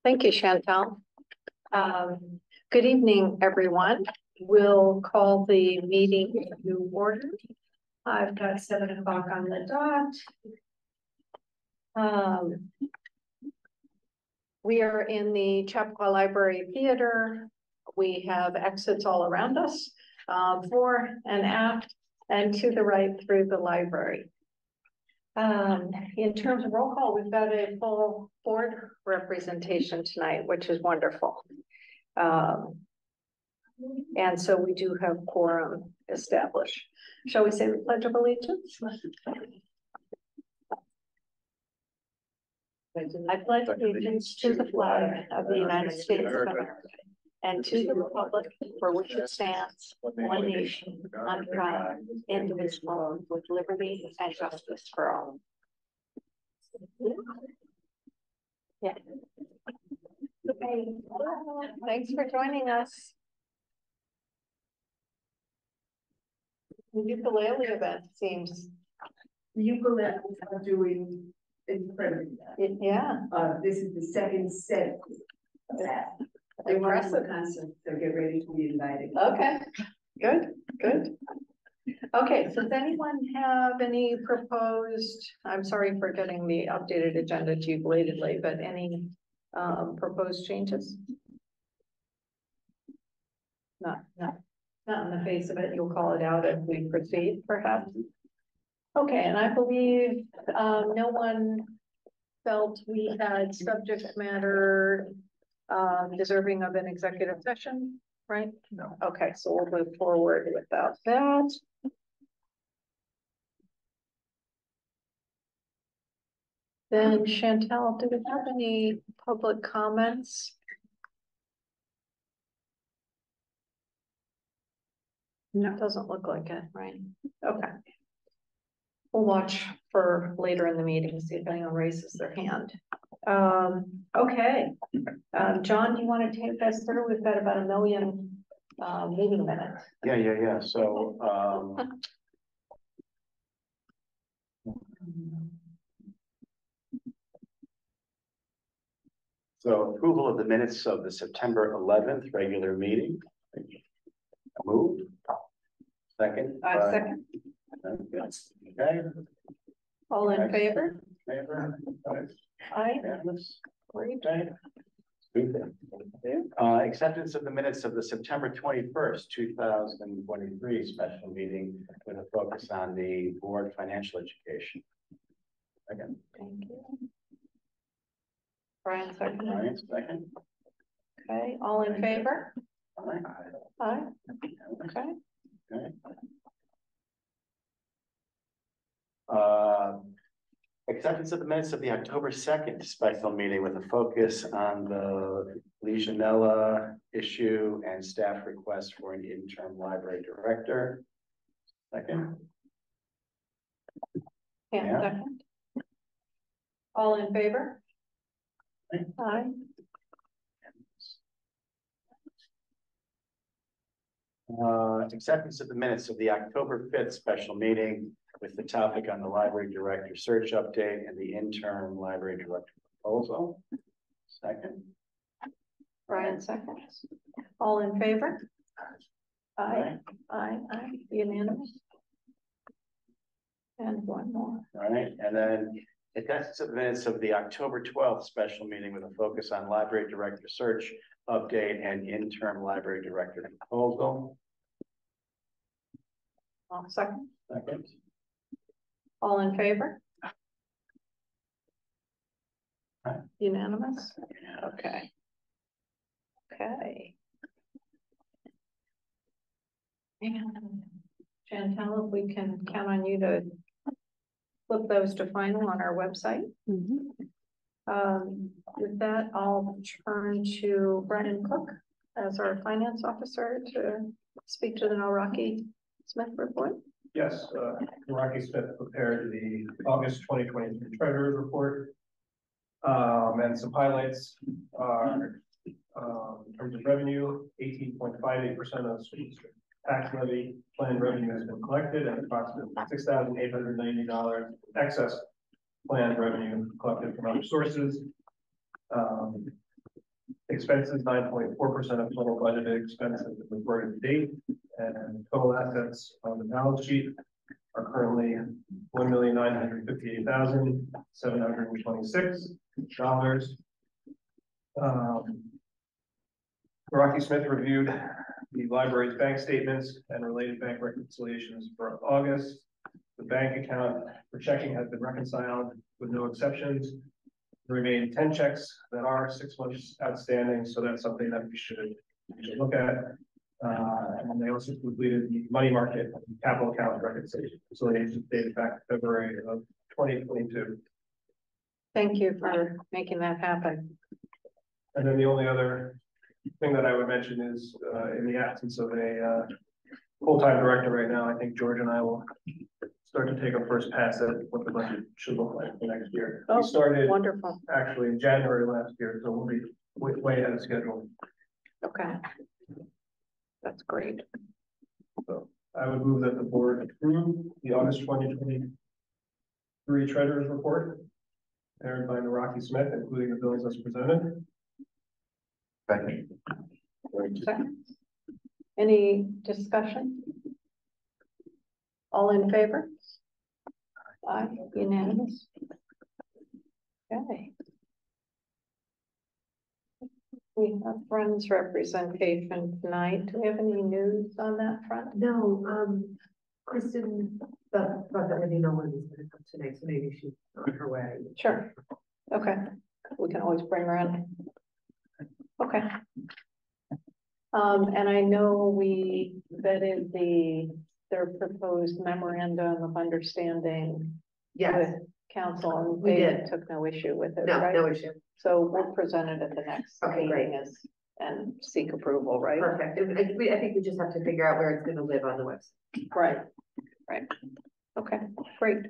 Thank you, Chantal. Good evening, everyone. We'll call the meeting to order. I've got 7 o'clock on the dot. We are in the Chappaqua Library Theater. We have exits all around us, fore and aft, and to the right through the library. In terms of roll call, we've got a full board representation tonight, which is wonderful. And so we do have quorum established. Shall we say the Pledge of Allegiance? I pledge allegiance to the flag of the United States of America and to the republic for which it stands, one nation, under God, indivisible, with liberty and justice for all. Yeah. Okay. Thanks for joining us. The ukulele event seems. The ukulele are doing incredibly well. Yeah. This is the second set of that. They want to concert, so get ready to be invited. Okay, good, good. Okay, so does anyone have any proposed, I'm sorry for getting the updated agenda to you belatedly, but any proposed changes? Not in the face of it. You'll call it out as we proceed, perhaps. Okay, and I believe no one felt we had subject matter deserving of an executive session, right? No. Okay, so we'll move forward without that. Then Chantal, do we have any public comments? No, it doesn't look like it, right? Okay. We'll watch for later in the meeting, see if anyone raises their hand. Okay. John, do you want to take us through? We've got about 1 million meeting minutes. Yeah. So approval of the minutes of the September 11th regular meeting. Moved. Second. Second. Okay. All in favor? Favor. Aye. Great. Acceptance of the minutes of the September 21st, 2023 special meeting with a focus on the board financial education. Second. Thank you. Brian, second. Brian, second. Okay, all in favor? Aye. Aye. Okay. Okay. Acceptance of the minutes of the October 2nd special meeting with a focus on the Legionella issue and staff request for an interim library director. Second. Yeah. Second. All in favor? Aye. Acceptance of the minutes of the October 5th special meeting with the topic on the library director search update and the interim library director proposal. Second. Brian seconds. All in favor? Aye. Aye. Unanimous. And one more. All right, and then acceptance of the minutes of the October 12th special meeting with a focus on library director search update and interim library director proposal. Second. Second. All in favor? Aye. Unanimous? Okay. Okay. And Chantal, if we can count on you to flip those to final on our website. With that, I'll turn to Brennan Cook as our finance officer to speak to the Rocky Smith report. Yes, Rocky Smith prepared the August 2023 Treasurer's Report. And some highlights are in terms of revenue, 18.58% of the tax levy planned revenue has been collected, and approximately $6,890 excess planned revenue collected from other sources. Expenses, 9.4% of total budgeted expenses reported to date, and total assets on the balance sheet are currently $1,958,726. Rocky Smith reviewed the library's bank statements and related bank reconciliations for August. The bank account for checking has been reconciled with no exceptions. There remain 10 checks that are 6 months outstanding, so that's something that we should look at. And they also completed the money market capital account reconciliation dated back to February of 2022. Thank you for making that happen. And then the only other thing that I would mention is in the absence of a full-time director right now, I think George and I will start to take a first pass at what the budget should look like for next year. Oh, we started wonderful. actually in January last year, so we'll be way ahead of schedule. Okay. That's great. So I would move that the board approve the August 2023 Treasurer's Report prepared by Rocky Smith, including the bills as presented. Second. Second. Any discussion? All in favor? Aye, unanimous. Okay. We have Friends representation tonight. Do we have any news on that front? No, Kristen thought that maybe no one was gonna come tonight, so maybe she's on her way. Sure. Okay. We can always bring her in. Okay. And I know we vetted their proposed memorandum of understanding Yes, with council, and We they did. took no issue with it, no, right? no issue. So we'll present it at the next Okay, great. meeting and seek approval, right? Perfect. I think we just have to figure out where it's gonna live on the website. Right, right. Okay, great.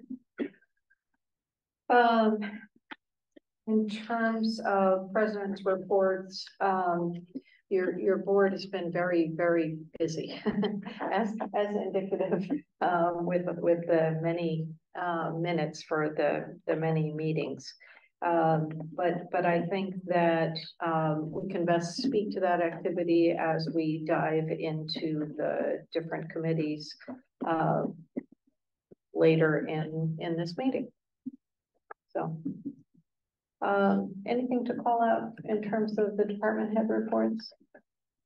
In terms of president's reports, your board has been very, very busy, as indicative, with the many minutes for the many meetings. But I think that we can best speak to that activity as we dive into the different committees later in this meeting. So, anything to call out in terms of the department head reports,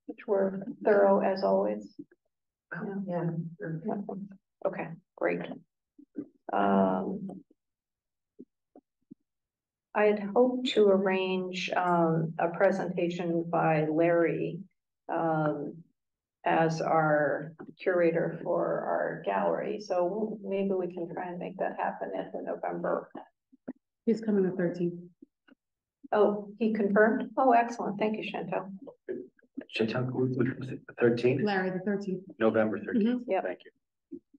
which were thorough as always? Yeah. Okay, great. I had hoped to arrange a presentation by Larry as our curator for our gallery. So maybe we can try and make that happen at the November. He's coming the 13th. Oh, he confirmed? Oh, excellent. Thank you, Chantal. Chantal, which was it, the 13th? Larry, the 13th. November 13th. Yep. Thank you.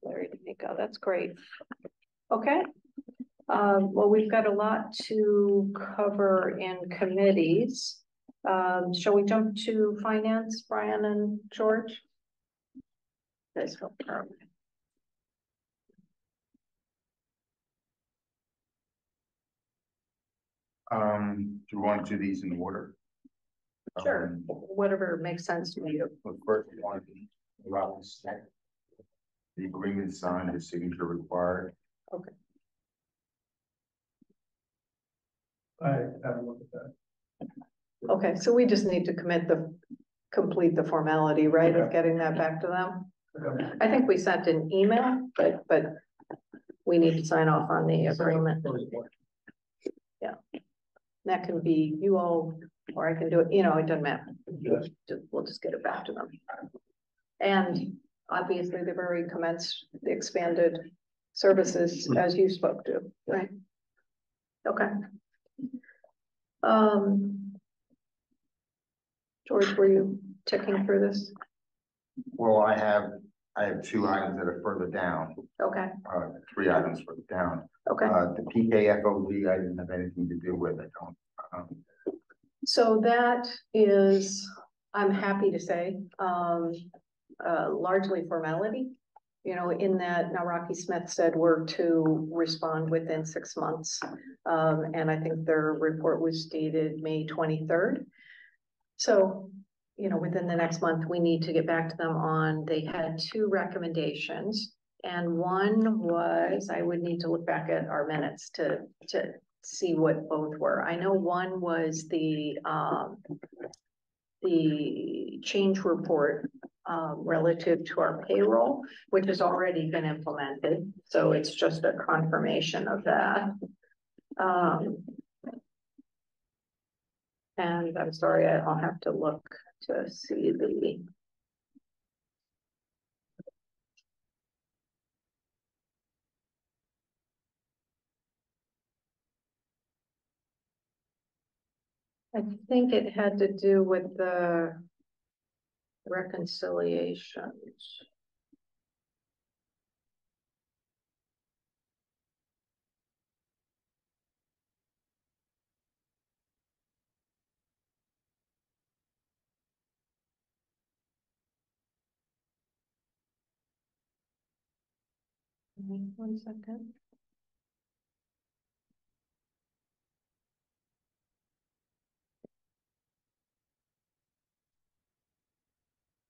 Larry D'Amico, that's great. Okay. Well, we've got a lot to cover in committees. Shall we jump to finance, Brian and George? Guys, help her. Do you want to do these in order? Sure, whatever makes sense to you. But first, we want to about the step. The agreement signed, the signature required. Okay. I haven't looked at that. Okay, so we just need to complete the formality, right, of getting that back to them? Okay. I think we sent an email, but we need to sign off on the agreement. Yeah. That can be you all, or I can do it, it doesn't matter. We'll just get it back to them. And obviously they've already commenced the expanded services as you spoke to, right? Okay. George, were you ticking through this? Well, I have 2 items that are further down, Okay, 3 items further down. okay. The PKFOD, I didn't have anything to do with it. So that is, I'm happy to say, largely formality. In that now Rocky Smith said we're to respond within 6 months. And I think their report was dated May 23rd. So, within the next month, we need to get back to them on, they had 2 recommendations. And one was, I would need to look back at our minutes to see what both were. I know one was the change report relative to our payroll, which has already been implemented. So it's just a confirmation of that. And I'm sorry, I'll have to look to see the. I think it had to do with the reconciliations. One second.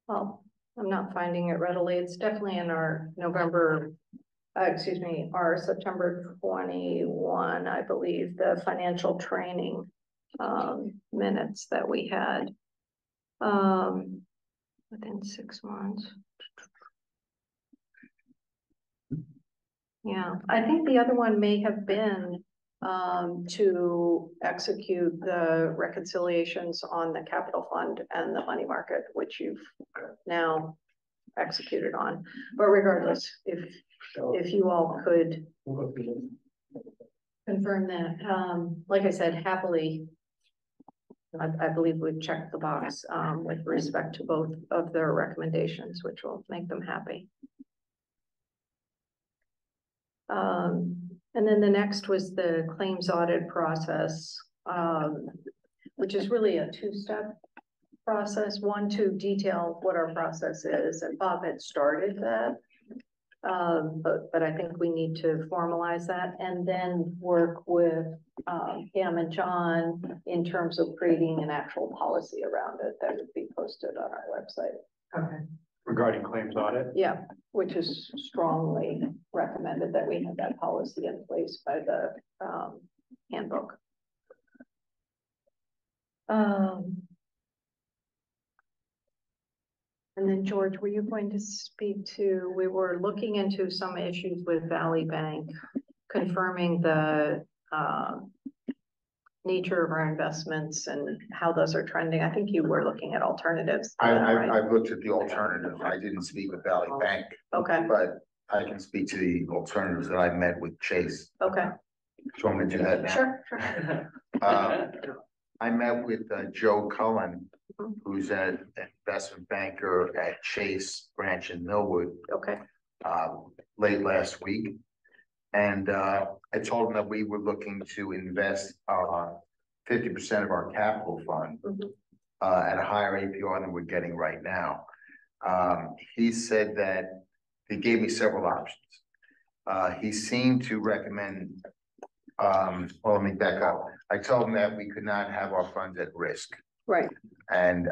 Oh, I'm not finding it readily. It's definitely in our November, our September 21, I believe, the financial training minutes that we had within 6 months. Yeah, I think the other one may have been to execute the reconciliations on the capital fund and the money market, which you've now executed on. But regardless, if you all could confirm that, like I said, happily, I believe we've checked the box with respect to both of their recommendations, which will make them happy. And then the next was the claims audit process, which is really a 2-step process. One, to detail what our process is, and Bob had started that. But I think we need to formalize that and then work with Pam and John in terms of creating an actual policy around it that would be posted on our website. Okay. Regarding claims audit? Yeah, which is strongly recommended that we have that policy in place by the handbook. And then George, were you going to speak to, we were looking into some issues with Valley Bank, confirming the nature of our investments and how those are trending. I think you were looking at alternatives. Right? I've looked at the alternatives. I didn't speak with Valley Bank, Okay, but I can speak to the alternatives that I met with Chase. okay, Do you want me to do that now? sure. I met with Joe Cullen, Mhm. who's an investment banker at Chase branch in Millwood, Okay, late last week. And I told him that we were looking to invest 50% of our capital fund Mhm. at a higher APR than we're getting right now. He said that he gave me several options. He seemed to recommend, well, let me back up. I told him that we could not have our funds at risk. right, And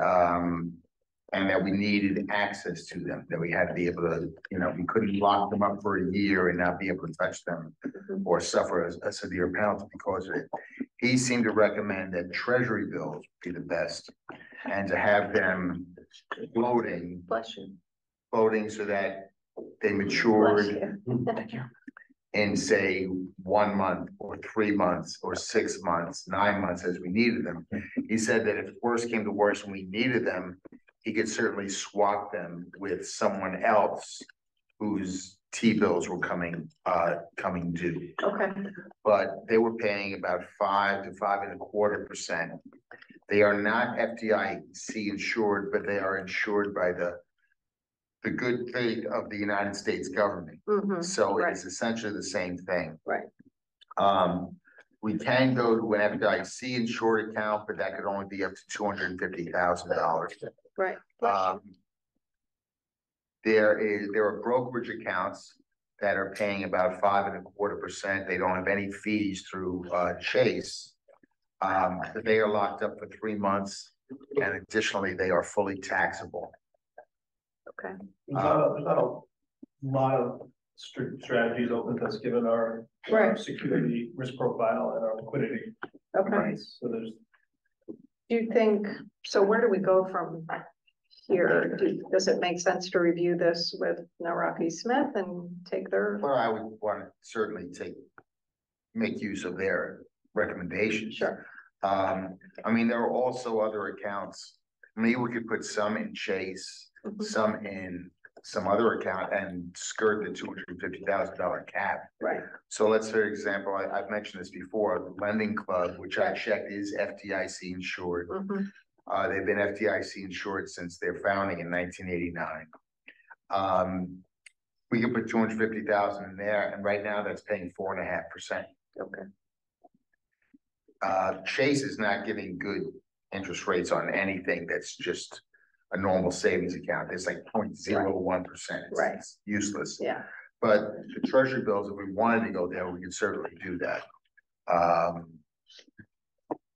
that we needed access to them, that we had to be able to, we couldn't lock them up for a year and not be able to touch them Mhm. or suffer a severe penalty because of it. He seemed to recommend that treasury bills would be the best and to have them floating bless you. so that they Bless matured you. in, say, 1 month or 3 months or 6 months, 9 months as we needed them. He said that if worst came to worst and we needed them, he could certainly swap them with someone else whose T-bills were coming due. Okay, But they were paying about 5 to 5.25%. They are not FDIC insured, but they are insured by the good faith of the United States government. Mhm. So Right. it's essentially the same thing. Right. We can go to an FDIC insured account, but that could only be up to $250,000. Right. There are brokerage accounts that are paying about 5.25%. They don't have any fees through Chase. They are locked up for 3 months And additionally, they are fully taxable. Okay, There's not a lot of strategies open to us, given our Right. security risk profile and our liquidity. okay. So there's, Do you think, so where do we go from here? Does it make sense to review this with Naraki Smith and take their, Well, I would want to certainly make use of their recommendations. sure, I mean, there are also other accounts. Maybe we could put some in Chase, Mhm. some in some other account and skirt the $250,000 cap. right, So let's, for example, I've mentioned this before, the lending club, which I Right. checked is FDIC insured. mhm, They've been FDIC insured since their founding in 1989. We could put 250,000 in there, and right now that's paying 4.5%. okay, Chase is not giving good interest rates on anything that's just a normal savings account. It's like 0.01%. Right. It's useless. yeah, But the treasury bills, if we wanted to go there, we could certainly do that.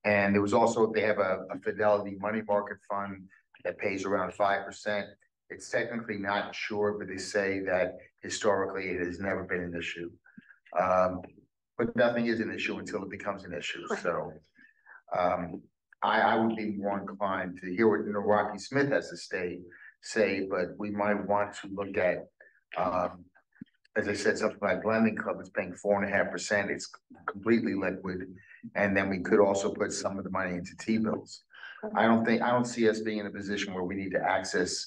And there was also, they have a Fidelity money market fund that pays around 5%. It's technically not insured, but they say that historically it has never been an issue. But nothing is an issue until it becomes an issue. So I would be more inclined to hear what Rocky Smith has to say, but we might want to look at, as I said, something like lending club is paying 4.5%. It's completely liquid. And then we could also put some of the money into T-bills. I don't see us being in a position where we need to access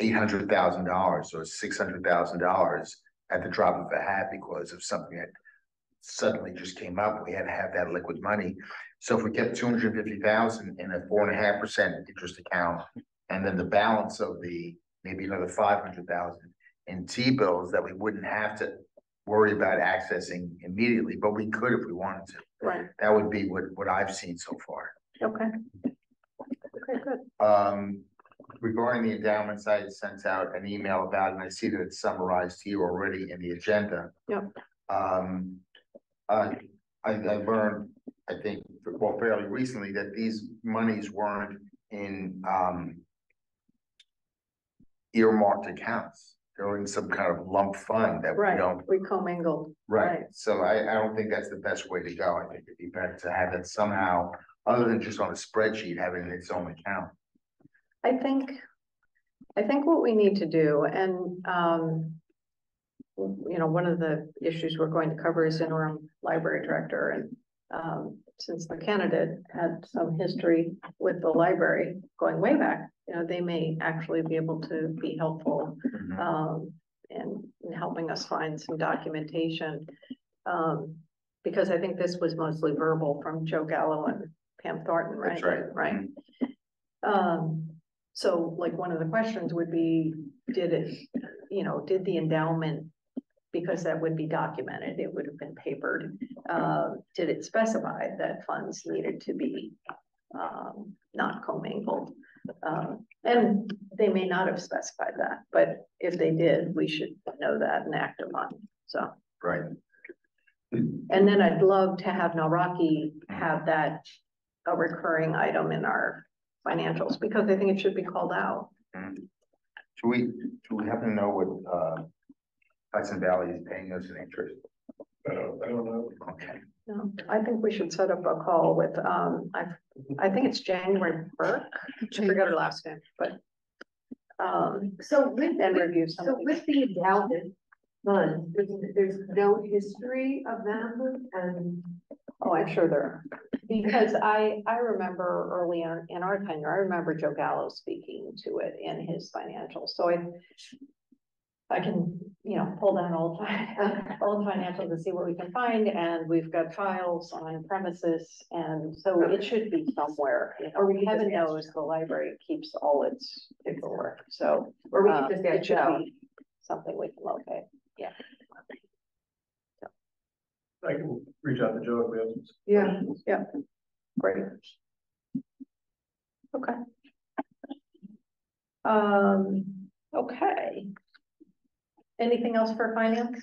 $800,000 or $600,000 at the drop of a hat because of something that suddenly just came up. We had to have that liquid money. So if we kept 250,000 in a 4.5% interest account, and then the balance of maybe another 500,000 in T-bills that we wouldn't have to worry about accessing immediately, but we could if we wanted to. right, That would be what I've seen so far. okay. Okay, good, Regarding the endowments, I had sent out an email about it, and I see that it's summarized here already in the agenda. Yep. I learned, I think, well, fairly recently, that these monies weren't in earmarked accounts. They're in some kind of lump fund that we right, don't. we commingled, Right, so I don't think that's the best way to go. I think it'd be better to have it somehow, other than just on a spreadsheet, have it in its own account. I think what we need to do, and, you know, one of the issues we're going to cover is interim library director, and, since the candidate had some history with the library going way back, you know, they may actually be able to be helpful, in helping us find some documentation. Because I think this was mostly verbal from Joe Gallo and Pam Thornton, right? That's right. Right. So like one of the questions would be, did the endowment, because that would be documented, it would have been papered. Did it specify that funds needed to be not commingled? And they may not have specified that, but if they did, we should know that and act upon it. So. Right. And then I'd love to have Naraki have that a recurring item in our financials, because I think it should be called out. Do we happen to know what Hudson Valley is paying us in interest? I don't know. Okay. No, I think we should set up a call with, I think it's January Burke, I forgot her last name, but. So with, And review so something. with the endowment fund, there's no history of them, and Oh, I'm sure there are, because I remember early in our tenure, I remember Joe Gallo speaking to it in his financials, so I can, you know, pull down all the financials and see what we can find, and we've got files on premises, and so it should be somewhere, you know, Or we can heaven just ask knows the library keeps all its paperwork, so. or we could just It ask should Joe. be something we can locate, yeah. I can reach out to Joe if we have. Yeah. Yeah, great. Okay. Okay. Anything else for finance?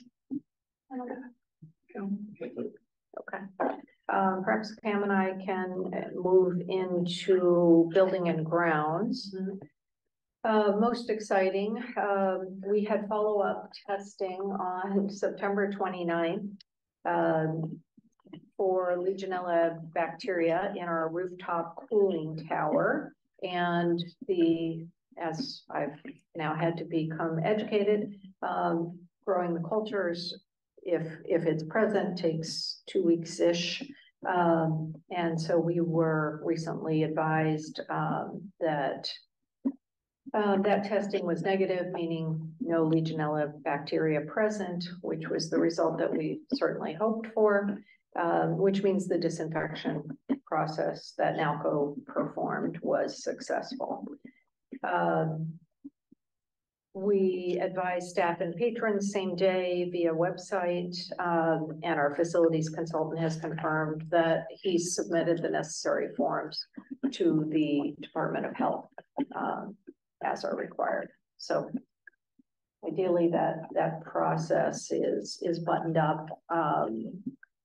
Okay. Perhaps Pam and I can move into building and grounds. Most exciting, we had follow-up testing on September 29th for Legionella bacteria in our rooftop cooling tower. And as I've now had to become educated, growing the cultures, if it's present, takes 2 weeks-ish. And so we were recently advised that testing was negative, meaning no Legionella bacteria present, which was the result that we certainly hoped for, which means the disinfection process that NALCO performed was successful. We advised staff and patrons same day via website, and our facilities consultant has confirmed that he's submitted the necessary forms to the Department of Health as are required. So ideally that process is buttoned up.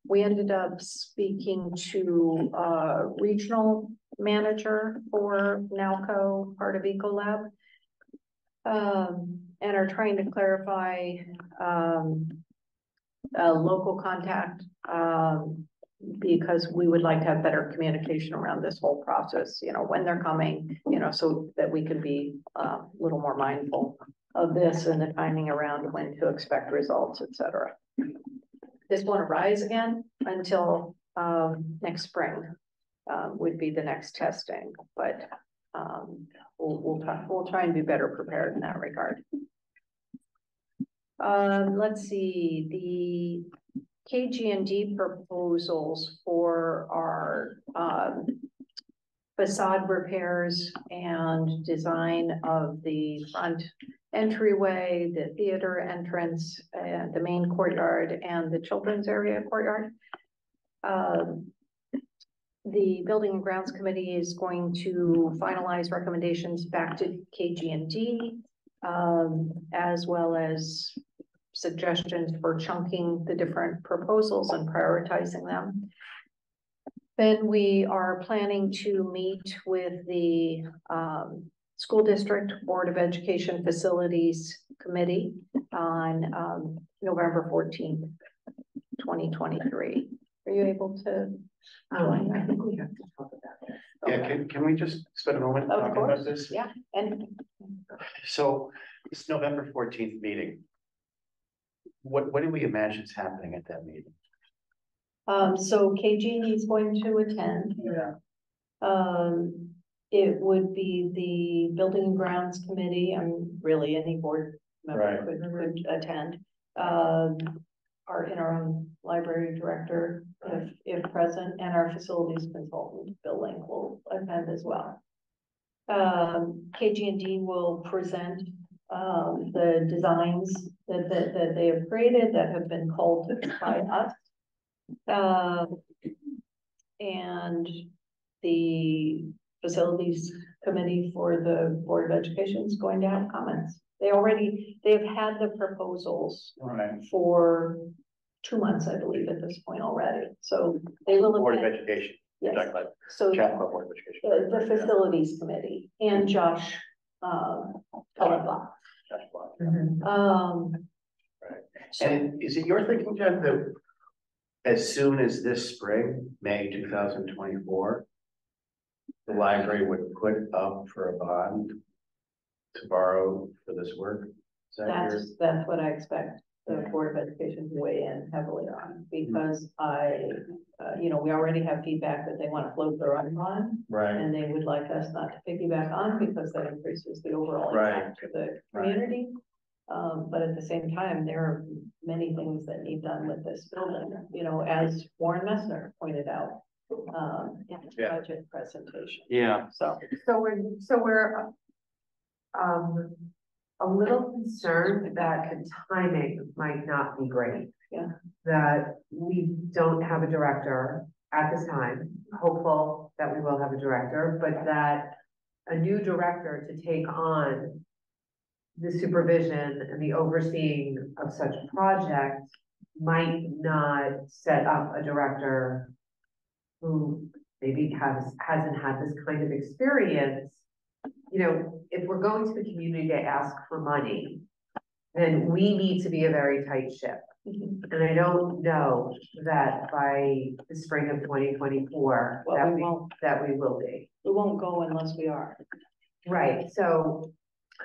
We ended up speaking to a regional manager for NALCO, part of Ecolab, and are trying to clarify a local contact because we would like to have better communication around this whole process, when they're coming, so that we can be a little more mindful of this and the timing around when to expect results, et cetera. This won't arise again until next spring would be the next testing, but we'll try and be better prepared in that regard. Let's see, the KG&D proposals for our facade repairs and design of the front entryway, the theater entrance, the main courtyard, and the children's area courtyard. The Building and Grounds Committee is going to finalize recommendations back to KG&D, as well as suggestions for chunking the different proposals and prioritizing them. Then we are planning to meet with the School District Board of Education Facilities Committee on November 14th, 2023. Are you able to join? I think we have to talk about that. Yeah, can we just spend a moment Of talking about course. this? Yeah, and So this November 14th meeting, what do we imagine is happening at that meeting? so KG&E is going to attend. Yeah. It would be the Building and Grounds Committee, and really any board member could attend. Our interim library director, if present, and our facilities consultant, Billing, will attend as well. KG&D will present the designs that they have created that have been called by us. And the facilities committee for the Board of Education is going to have comments. They've had the proposals for 2 months, I believe, at this point already. So they will. Board of Education. Yes. Like So Chappaqua Board of Education. the facilities committee and Josh Pellegla. And is it your thinking, Jen, that as soon as this spring, May 2024, the library would put up for a bond to borrow for this work? Is that your? That's what I expect the Board of Education to weigh in heavily on, because we already have feedback that they want to float their own bond, Right. and they would like us not to piggyback on because that increases the overall impact to the community. But at the same time, there are many things that need done with this building, as Warren Messner pointed out in his budget presentation. Yeah. So we're a little concerned that the timing might not be great. Yeah. That we don't have a director at this time, hopeful that we will have a director, but that a new director to take on the supervision and the overseeing of such a project might not set up a director who maybe hasn't had this kind of experience, you know, if we're going to the community to ask for money, then we need to be a very tight ship. Mhm. And I don't know that by the spring of 2024, Well, that we won't. that we will be. We won't go unless we are. Right, so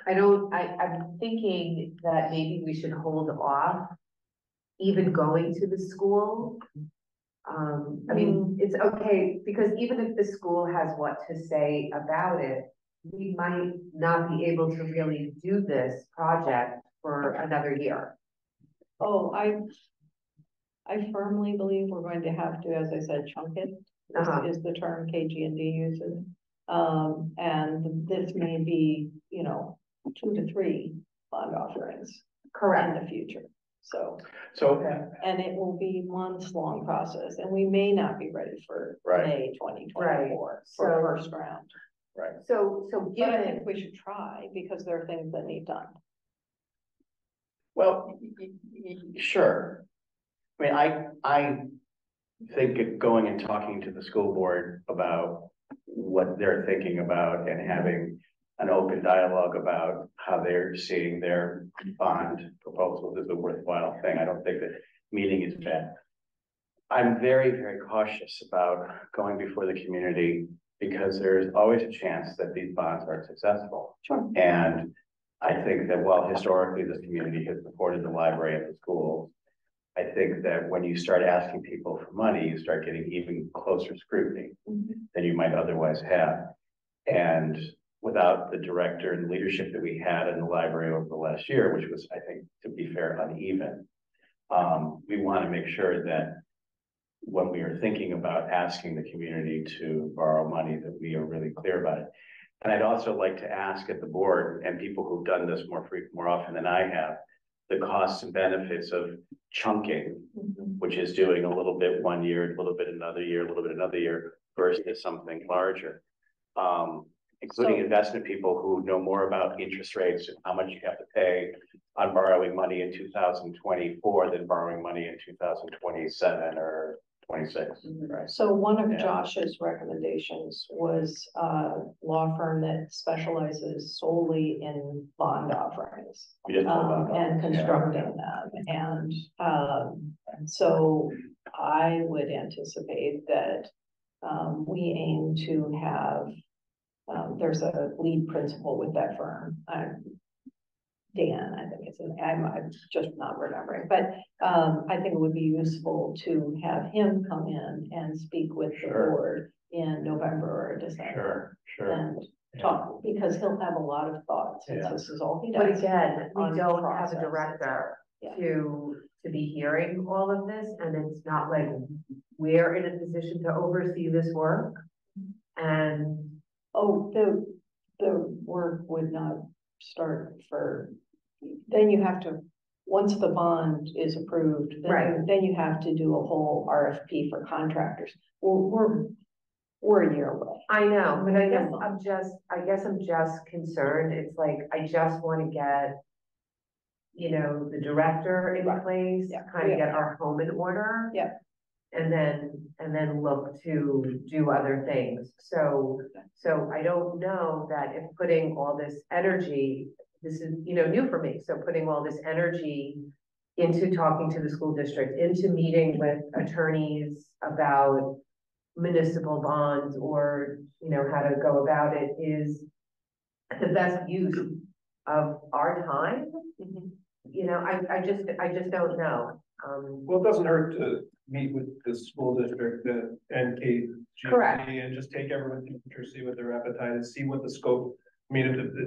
I'm thinking that maybe we should hold off even going to the school. I mean, it's okay, because even if the school has what to say about it, we might not be able to really do this project for another year. Oh, I firmly believe we're going to have to, as I said, chunk it, is the term KG&D uses. And this may be, you know, 2 to 3 bond offerings in the future. So, and it will be months-long process, and we may not be ready for Right. May 2024 for So- first round. Right. So But I given, think we should try, because there are things that need done. Well, sure. I mean, I think of going and talking to the school board about what they're thinking about and having an open dialogue about how they're seeing their bond proposals is a worthwhile thing. I don't think that meeting is bad. I'm very, very cautious about going before the community because there's always a chance that these bonds are successful. Sure. And I think that while historically this community has supported the library and the schools, I think that when you start asking people for money, you start getting even closer scrutiny than you might otherwise have. And without the director and leadership that we had in the library over the last year, which was, I think, to be fair, uneven, we want to make sure that when we are thinking about asking the community to borrow money, that we are really clear about it. And I'd also like to ask at the board and people who've done this more often than I have, the costs and benefits of chunking, which is doing a little bit one year, a little bit another year, a little bit another year, versus something larger. Including investment people who know more about interest rates and how much you have to pay on borrowing money in 2024 than borrowing money in 2027 or 26, right? So one of Yeah. Josh's recommendations was a law firm that specializes solely in bond offerings. We just talked about And that. constructing them, and so I would anticipate that we aim to have, there's a lead principal with that firm, Dan, I think it's, I'm just not remembering, but I think it would be useful to have him come in and speak with the Sure. board in November or December. Sure. And talk, because he'll have a lot of thoughts, since Yeah. this is all he but does. again, we on don't have process, a director yeah. to be hearing all of this, and it's not like we're in a position to oversee this work. And Oh, the work would not start for, then you have to, once the bond is approved, Right. then you have to do a whole RFP for contractors. We're a year away. I know, but I guess Minimum. I'm just concerned, it's like, I just wanna get, you know, the director in place, Yeah. kind of Yeah. get our home in order. Yeah. And then look to do other things, so I don't know that if putting all this energy, this is, you know, new for me, so putting all this energy into talking to the school district, into meeting with attorneys about municipal bonds, or, you know, how to go about it, is the best use of our time. You know, I just don't know. Well, it doesn't hurt to meet with the school district and KG&E Correct. and just take everyone's temperature, see what their appetite is, see what the scope. I mean,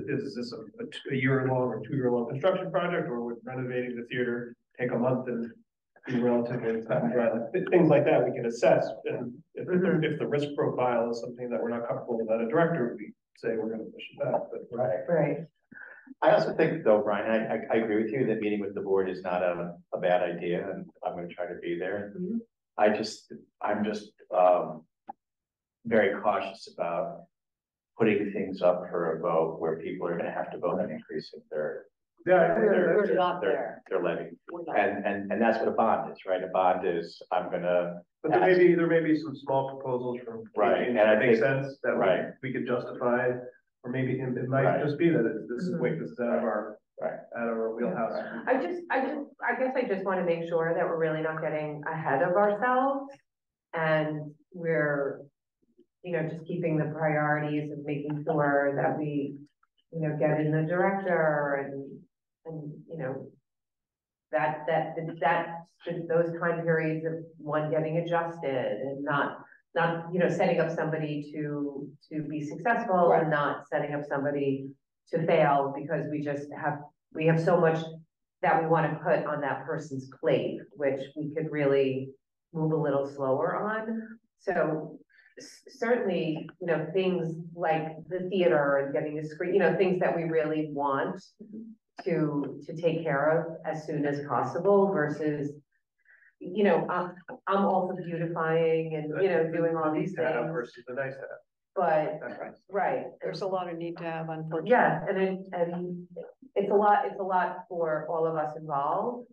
is this a year-long or 2-year-long construction project, or would renovating the theater take a month and be relatively things like that we can assess. And if the risk profile is something that we're not comfortable with, that a director would be say we're going to push it back. But Right. I also think though, Brian, I agree with you that meeting with the board is not a bad idea, and I'm going to try to be there. I'm just very cautious about putting things up for a vote where people are going to have to vote on increasing their We're not there. their levy. We're not. And that's what a bond is, right? A bond is, I'm gonna But there may be some small proposals from. Right, and and I that makes think- sense, that right. we could justify, or maybe it might Right. just be that this is, wait, this is out of our, Right. out of our wheelhouse. I guess I just wanna make sure that we're really not getting ahead of ourselves. And we're, just keeping the priorities of making sure that we, get in the director and, those time periods of one getting adjusted and not, setting up somebody to be successful and not setting up somebody to fail because we have so much that we want to put on that person's plate, which we could really move a little slower on. So certainly, things like the theater and getting a screen, things that we really want to take care of as soon as possible versus, I'm also beautifying and, doing all these The need to have things, versus the nice to have. but, That's right. right. There's a lot of need to have, unfortunately. Yeah, and it's a lot for all of us involved.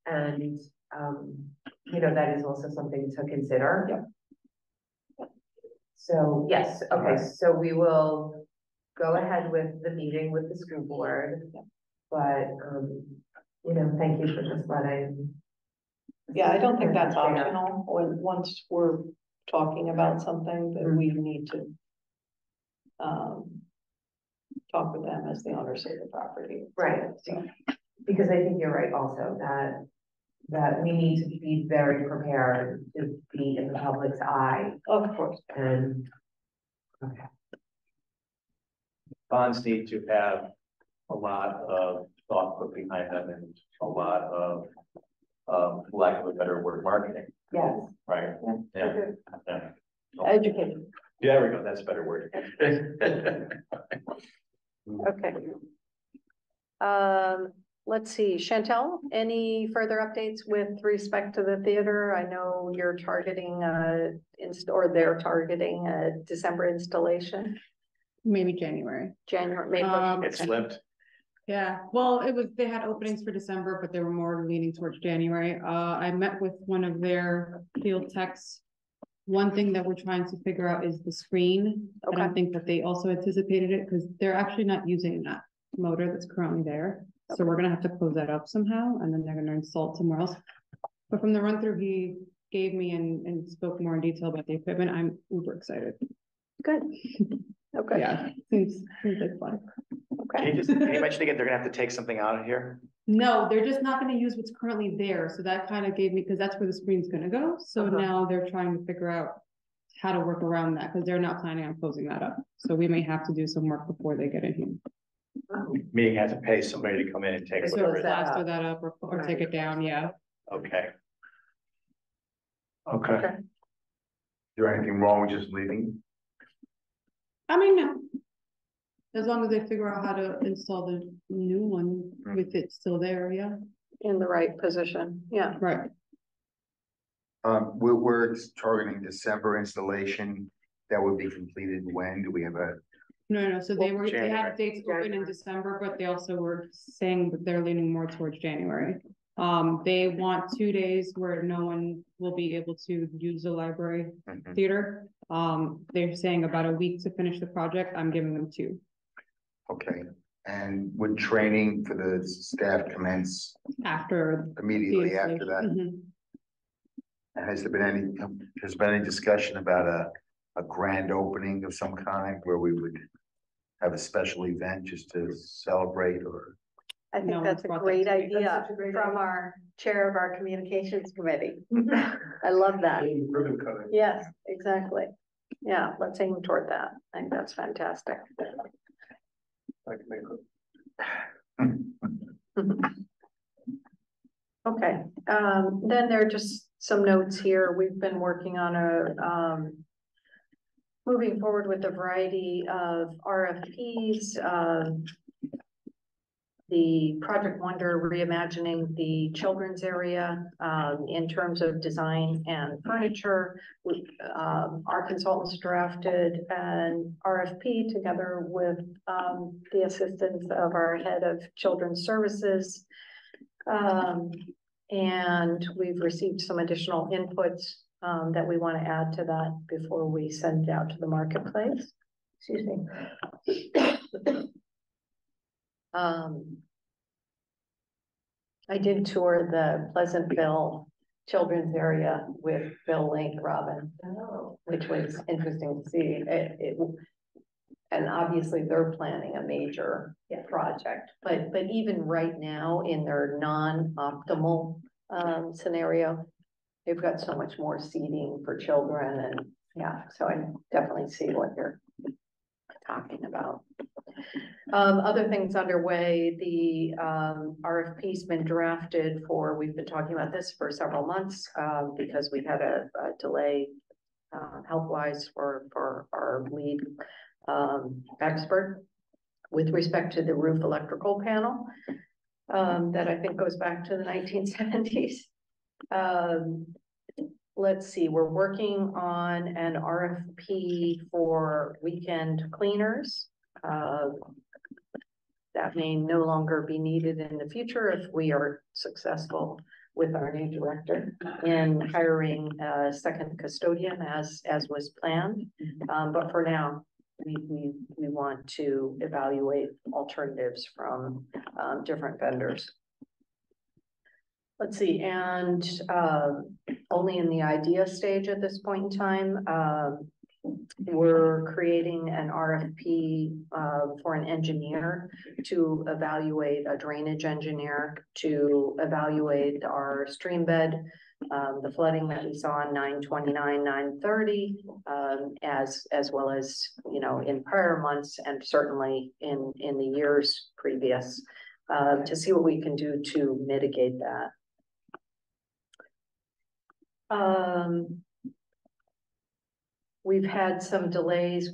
And, that is also something to consider. Yeah. So, yes, okay, Right. so we will go ahead with the meeting with the school board. But, thank you for just letting. Yeah, I don't think that's Yeah. optional, once we're talking about something that we need to talk with them as the owners of the property. Right. So, Because I think you're right also that we need to be very prepared to be in the public's eye of course, and. Okay. Bonds need to have a lot of thought put behind them and a lot of, lack of a better word, marketing, Yes. right? yeah, Yeah. educated, Yeah, there we go, that's a better word. okay. Let's see, Chantel, any further updates with respect to the theater? I know you're targeting, they're targeting a December installation, Maybe January. January, maybe. It slipped. Yeah, well, they had openings for December, but they were more leaning towards January. I met with one of their field techs. One thing that we're trying to figure out is the screen. I don't Okay. think that they also anticipated it because they're actually not using that motor that's currently there. So we're gonna have to close that up somehow and then they're gonna install it somewhere else. But from the run through he gave me and spoke more in detail about the equipment, I'm uber excited. Good, okay. Yeah, seems like fun. Can Okay, you mention again, they're gonna have to take something out of here? No, they're just not gonna use what's currently there, so that kind of gave me, because that's where the screen's gonna go, so now they're trying to figure out how to work around that, because they're not planning on closing that up, so we may have to do some work before they get in here. Meaning have to pay somebody to come in and take So whatever. is that- Plaster that up or take it down, yeah. Okay. Okay. Is there anything wrong with just leaving? I mean, no. As long as they figure out how to install the new one, with it still there, yeah, in the right position, yeah. right. We're targeting December installation. That would be completed when? Do we have a? No, so they had January. dates open in December, but they also were saying that they're leaning more towards January. They want 2 days where no one will be able to use the library theater. They're saying about a week to finish the project. I'm giving them 2. Okay, and would training for the staff commence After. immediately after that? Mhm. Has there been any discussion about a grand opening of some kind where we would have a special event just to celebrate or? I think No that's one's a brought that great to me. idea That's such a great from idea. our chair of our communications committee. I love that. Ribbon cutting. Yes, exactly. Yeah, let's aim toward that. I think that's fantastic. I can make it. Okay, then there are just some notes here. We've been working on moving forward with a variety of RFPs, the Project Wonder reimagining the children's area, in terms of design and furniture. Our consultants drafted an RFP together with, the assistance of our head of children's services. And we've received some additional inputs that we want to add to that before we send it out to the marketplace. Excuse me. I did tour the Pleasantville children's area with Bill Lake Robin, which was interesting to see. And obviously they're planning a major project, but even right now in their non-optimal scenario, they've got so much more seating for children, and yeah, so I definitely see what you're talking about. Other things underway, the RFP's been drafted for, we've been talking about this for several months because we had a delay health-wise for our lead expert with respect to the roof electrical panel that I think goes back to the 1970s. Let's see, we're working on an RFP for weekend cleaners. That may no longer be needed in the future if we are successful with our new director in hiring a second custodian as was planned. But for now, we want to evaluate alternatives from different vendors. Let's see, and only in the idea stage at this point in time. We're creating an RFP for an engineer to evaluate, a drainage engineer to evaluate our stream bed, the flooding that we saw on 9/29, 9/30, as well as, you know, in prior months and certainly in the years previous, to see what we can do to mitigate that. We've had some delays.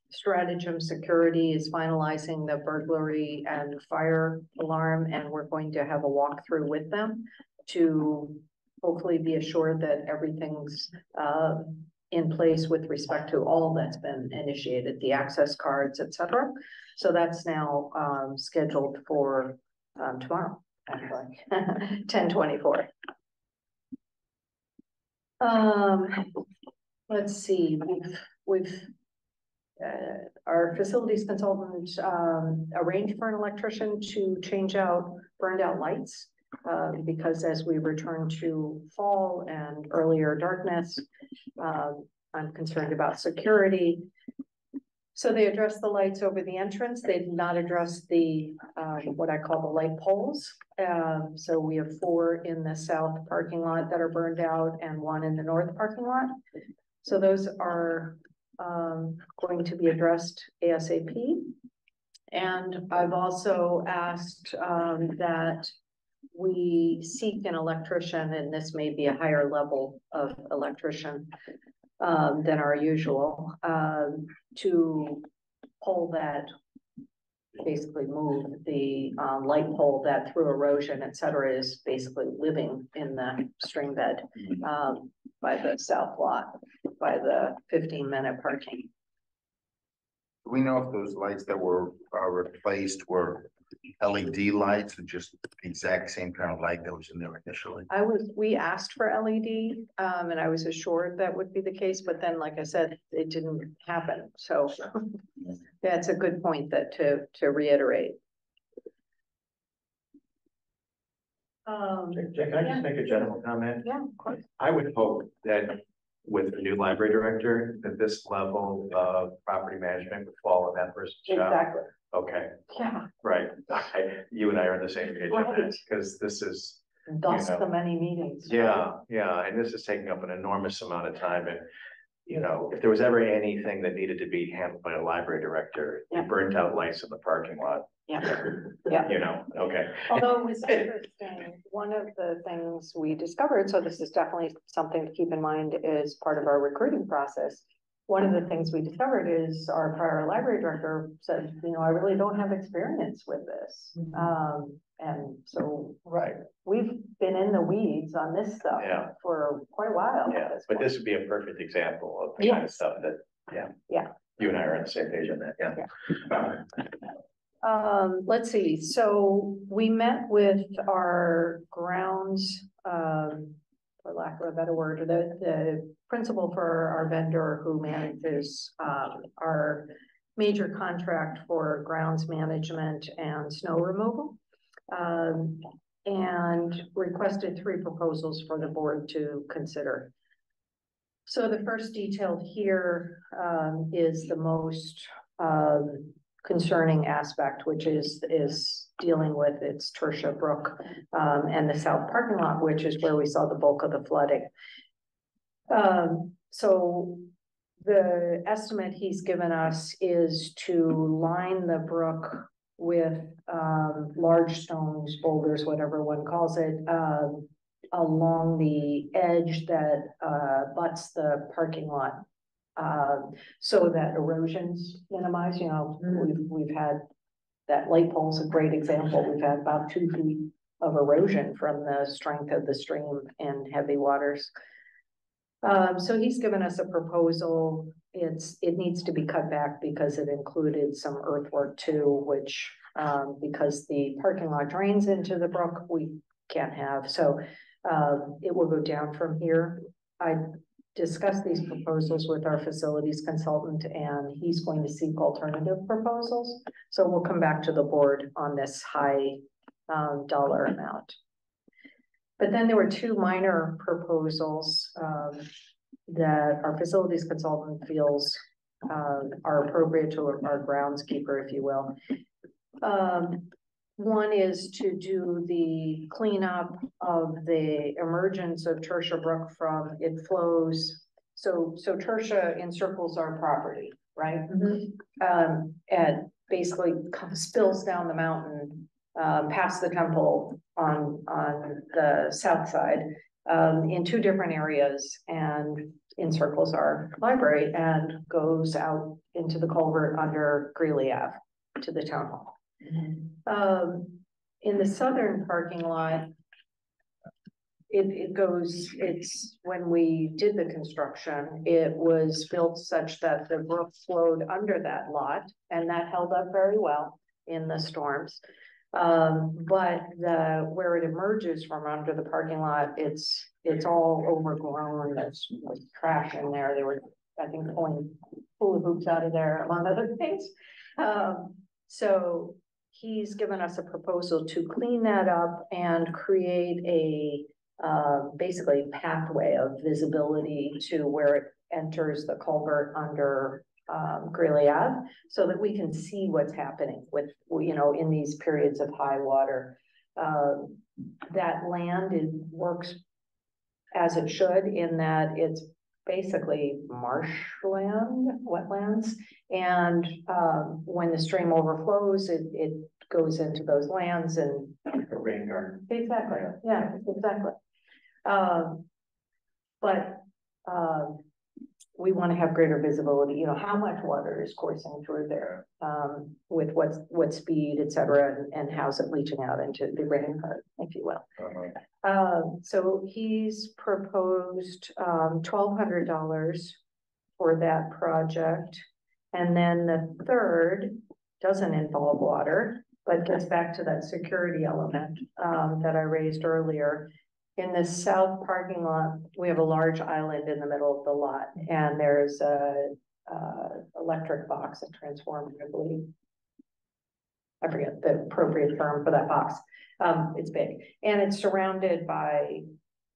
Stratagem Security is finalizing the burglary and fire alarm, and we're going to have a walkthrough with them to hopefully be assured that everything's in place with respect to all that's been initiated, the access cards, etc. So that's now scheduled for tomorrow, actually, 10/24. Let's see, we've our facilities consultant arranged for an electrician to change out burned out lights because as we return to fall and earlier darkness, I'm concerned about security. So they addressed the lights over the entrance. They did not address the what I call the light poles. So we have 4 in the south parking lot that are burned out and 1 in the north parking lot. So those are going to be addressed ASAP. And I've also asked that we seek an electrician, and this may be a higher level of electrician than our usual, to pull that, basically move the light pole that through erosion, et cetera, is basically living in the stream bed by the south lot, by the 15-minute parking. Do we know if those lights that were replaced were LED lights or just the exact same kind of light that was in there initially? We asked for LED, and I was assured that would be the case, but then, like I said, it didn't happen. So that's a good point that to reiterate. Jack, can I just make a general comment? Yeah, of course. I would hope that with the new library director, that this level of property management would fall in that person's job. Exactly. Okay, Yeah. right. You and I are on the same page on that, because this is, Thus you know, the many meetings. yeah, and this is taking up an enormous amount of time. And, you know, if there was ever anything that needed to be handled by a library director, Yeah. burnt out lights in the parking lot. Yeah. Yeah. You know, okay. Although it was interesting, one of the things we discovered, so this is definitely something to keep in mind as part of our recruiting process. One of the things we discovered is our prior library director said, you know, I really don't have experience with this. And so we've been in the weeds on this stuff for quite a while. Yeah, but this would be a perfect example of the kind of stuff that, you and I are on the same page on that, Let's see, so we met with our grounds, for lack of a better word, the principal for our vendor who manages, our major contract for grounds management and snow removal. And requested 3 proposals for the board to consider. So the first detailed here, is the most, concerning aspect, which is dealing with its Tertia Brook, and the south parking lot, which is where we saw the bulk of the flooding. So the estimate he's given us is to line the brook with large stones, boulders, whatever one calls it, along the edge that butts the parking lot. So that erosion's minimized. You know, we've had that light pole's a great example. We've had about 2 feet of erosion from the strength of the stream and heavy waters. So he's given us a proposal. It needs to be cut back because it included some earthwork too, which because the parking lot drains into the brook, we can't have. So it will go down from here. I discussed these proposals with our facilities consultant, and he's going to seek alternative proposals. So we'll come back to the board on this high dollar amount. But then there were 2 minor proposals that our facilities consultant feels are appropriate to our groundskeeper, if you will. One is to do the cleanup of the emergence of Tertia Brook from it flows. So Tertia encircles our property, right? And basically spills down the mountain, past the temple on the south side, in 2 different areas, and encircles our library and goes out into the culvert under Greeley Ave to the town hall. In the southern parking lot, it's when we did the construction, it was built such that the brook flowed under that lot, and that held up very well in the storms. But where it emerges from under the parking lot, it's all overgrown. There's trash in there. They were, I think, pulling hula hoops out of there, among other things. So he's given us a proposal to clean that up and create a basically pathway of visibility to where it enters the culvert under Greeley Ave, so that we can see what's happening with, you know, in these periods of high water. That land works as it should, in that it's basically marshland, wetlands, and when the stream overflows, it goes into those lands and a rain garden. Exactly, yeah, exactly. But we want to have greater visibility, you know, how much water is coursing through there, with what speed, et cetera, and how's it leaching out into the rain garden, if you will. So he's proposed $1,200 for that project. And then the third doesn't involve water, but gets back to that security element that I raised earlier. In the south parking lot, we have a large island in the middle of the lot, and there's a electric box, a transformer, I believe. I forget the appropriate term for that box. It's big, and it's surrounded by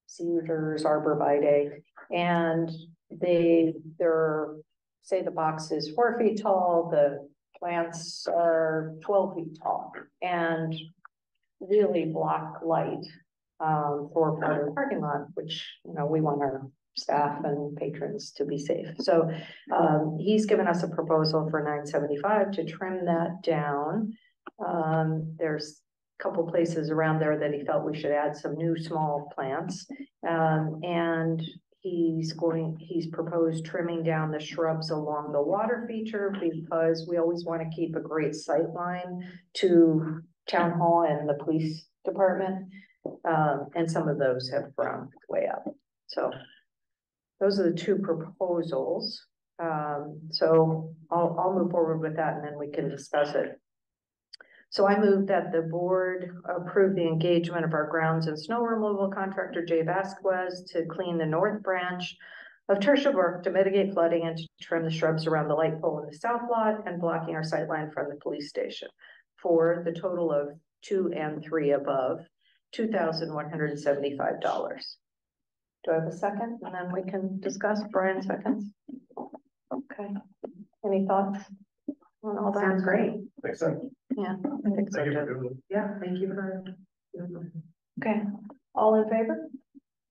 cedars, arborvitae, and they're say the box is 4 feet tall, the plants are 12 feet tall, and really block light for part of the parking lot, which, you know, we want our staff and patrons to be safe. So he's given us a proposal for $975 to trim that down. There's a couple places around there that he felt we should add some new small plants, and he's proposed trimming down the shrubs along the water feature, because we always want to keep a great sight line to town hall and the police department. And some of those have grown way up. So those are the 2 proposals. So I'll move forward with that, and then we can discuss it. So I move that the board approve the engagement of our grounds and snow removal contractor, Jay Vasquez, to clean the north branch of Tertia Brook to mitigate flooding and to trim the shrubs around the light pole in the south lot and blocking our sightline from the police station for the total of 2 and 3 above, $2,175. Do I have a second? And then we can discuss. Brian seconds. Okay. Any thoughts on all that? Sounds great. Makes sense. Yeah, I think so Thank you for too. doing it. Yeah, thank you for. Okay, all in favor?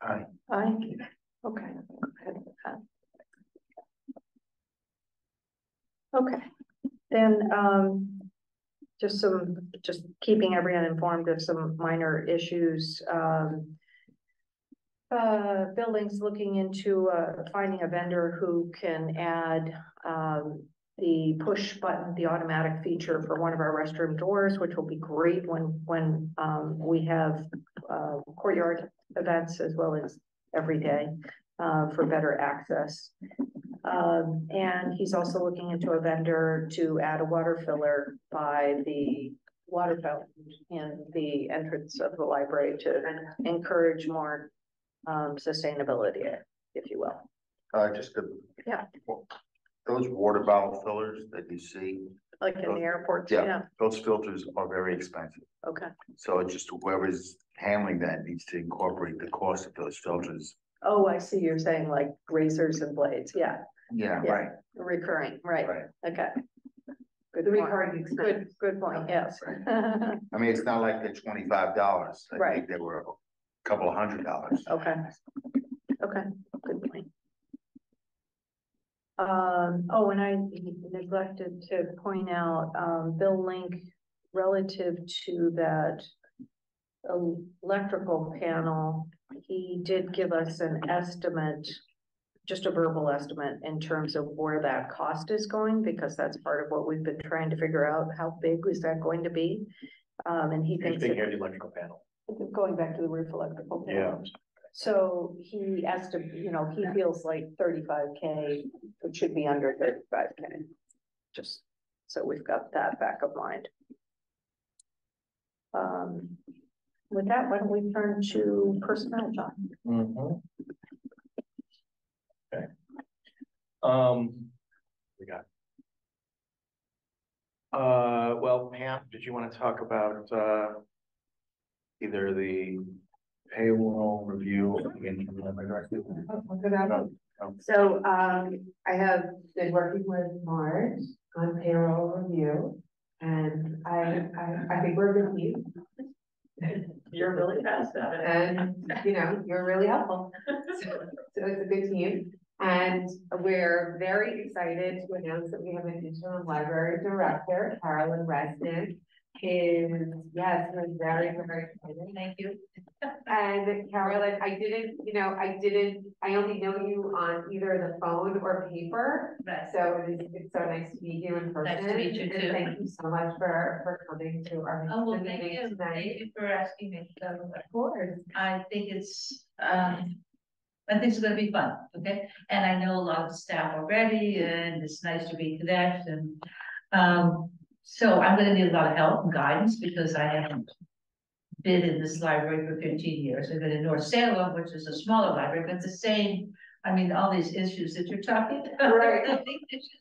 Aye. Aye. Okay. Go ahead with that. Okay, then, just keeping everyone informed of some minor issues. Buildings looking into, finding a vendor who can add, the push button, the automatic feature for one of our restroom doors, which will be great when we have, courtyard events as well as every day, for better access. And he's also looking into a vendor to add a water filler by the water fountain in the entrance of the library to encourage more sustainability, if you will. Just to. Yeah. Those water bottle fillers that you see, Like in the airports, yeah. yeah, those filters are very expensive. okay. So it's just whoever's handling that needs to incorporate the cost of those filters. Oh, I see, you're saying like razors and blades, yeah, Yeah, Yeah. right, recurring, right, right. okay. Good The point. recurring expense. Good point, yes. I mean, it's not like they're $25. I Right. think they were a couple of $100. Okay, okay, good point. Oh, and I neglected to point out, Bill Link, relative to that electrical panel, he did give us an estimate, just a verbal estimate in terms of where that cost is going, because that's part of what we've been trying to figure out, how big is that going to be? And he thinks Big heavy electrical panel. going back to the roof electrical panel. Yeah. So he estimated, he feels like 35K, it should be under 35K. Just so we've got that back of mind. With that, why don't we turn to personnel, John? Mm-hmm. Okay. We got. Well, Pam, did you want to talk about, either the payroll review? So, I have been working with Marge on payroll review, and I think we're a good team. You're really fast at it. And, you're really helpful. So it's a good team. And we're very excited to announce that we have an interim library director, Carolyn Resnick. We're very, very excited. Thank you. And Carolyn, I only know you on either the phone or paper. Right. So it's so nice to meet you in person. Nice to meet you And too. thank you so much for coming to our Oh, well, meeting thank you. tonight. Thank you for asking me. Of course. I think I think it's gonna be fun, okay? And I know a lot of the staff already, and it's nice to reconnect, and so I'm gonna need a lot of help and guidance, because I haven't been in this library for 15 years. I've been in North Salem, which is a smaller library, but the same, all these issues that you're talking about. Right. I think it's just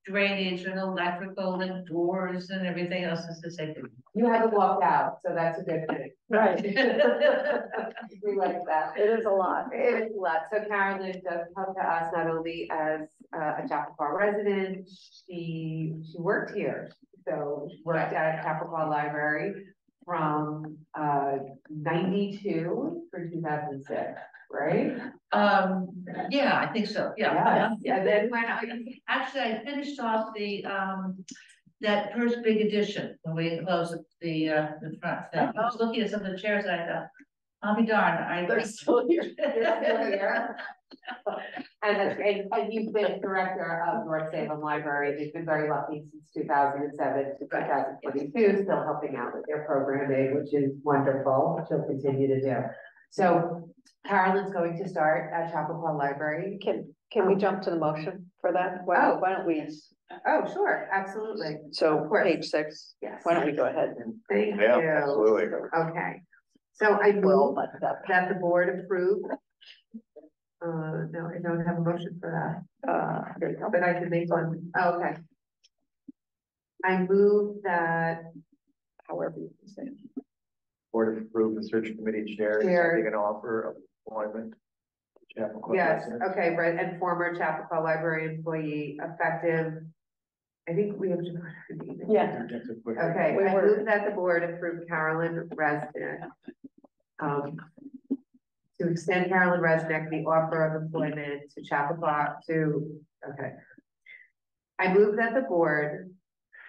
drainage and electrical and doors and everything else is the same thing. You haven't walked out, so that's a good thing. Right. We like that. It is a lot. It is a lot. So Carolyn does come to us not only as a Chappaqua resident, she worked here. So she worked at Chappaqua Library from 92 through 2006, right? Yeah, I think so, yeah. Yeah. And then when Actually, I finished off the, that first big edition, when we closed the front thing. I was looking at some of the chairs and I thought, I'll be darned, They're still here. You're still here. And you've been director of North Salem Library. They've been very lucky since 2007 to 2022, still helping out with their programming, which is wonderful, which you'll continue to do. So Carolyn's going to start at Chappaqua Library. Can we jump to the motion for that? Why don't we Oh, sure, absolutely. So Of course. page 6, Yes. why don't we go ahead and. Thank Yeah, you. absolutely. Okay, so I Well, move but that, that the board approve. No, I don't have a motion for that, there you go. but I can make one. Oh, okay. I move that However you can say it. Board approve the search committee chair Chair. accepting an offer of employment. Chappaqua yes, resident. okay, right, and former Chappaqua Library employee effective. I think we have to. Yeah. That's a quick- Okay, We I were- move that the board approve Carolyn Resnick. To extend Carolyn Resnick the offer of employment to Chappaqua okay. I move that the board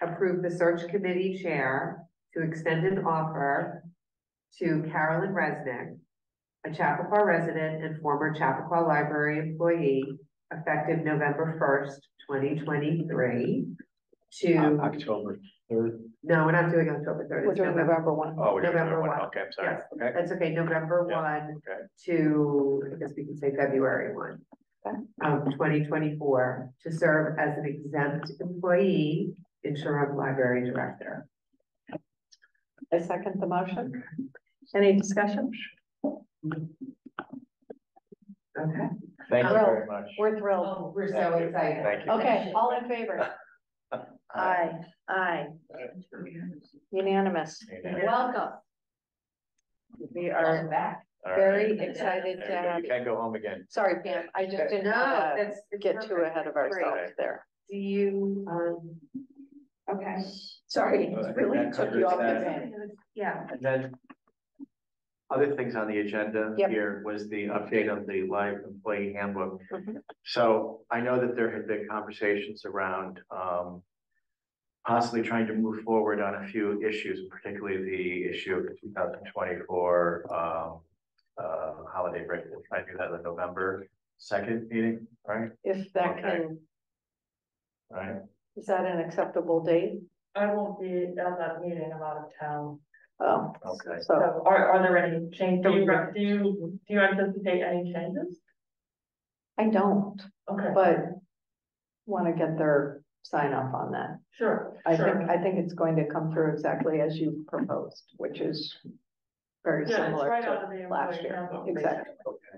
approve the search committee chair to extend an offer to Carolyn Resnick, a Chappaqua resident and former Chappaqua Library employee, effective November 1st, 2023. To, October 3rd. no, we're not doing October 3rd. We're it's doing November 1. Oh, we're doing November one. 1. Okay, I'm sorry. Yes. Okay. That's okay, November Yeah. 1 Okay. to, I guess we can say February 1. Okay. 2024, to serve as an exempt employee, interim library director. I second the motion. Any discussion? Okay, Thank you Well, very much. We're thrilled. oh, we're so excited. Thank you. Okay, all in favor? Aye, aye, unanimous. Unanimous. Welcome. We are back. All right. very excited to There you go. have You can go home again. Sorry, Pam, I just didn't No, want that's. to get too perfect. ahead of Great. ourselves there. Do you, okay. Sorry, Well, I it think really that took you off the covers that. game. Yeah, And then other things on the agenda Yep. here was the update of the live employee handbook. Mhm. So I know that there had been conversations around possibly trying to move forward on a few issues, particularly the issue of the 2024 holiday break. We'll try to do that in the November 2nd meeting, right? If that Okay. can, Right? is that an acceptable date? I won't be at that meeting, I'm out of town. Oh, Okay. so, So are there any changes? Do you anticipate any changes? I don't, Okay, but want to get their sign off on that. sure, I sure. think it's going to come through exactly as you proposed, which is very Yeah, it's similar right out of to the last employee year. handbook. Exactly. Okay.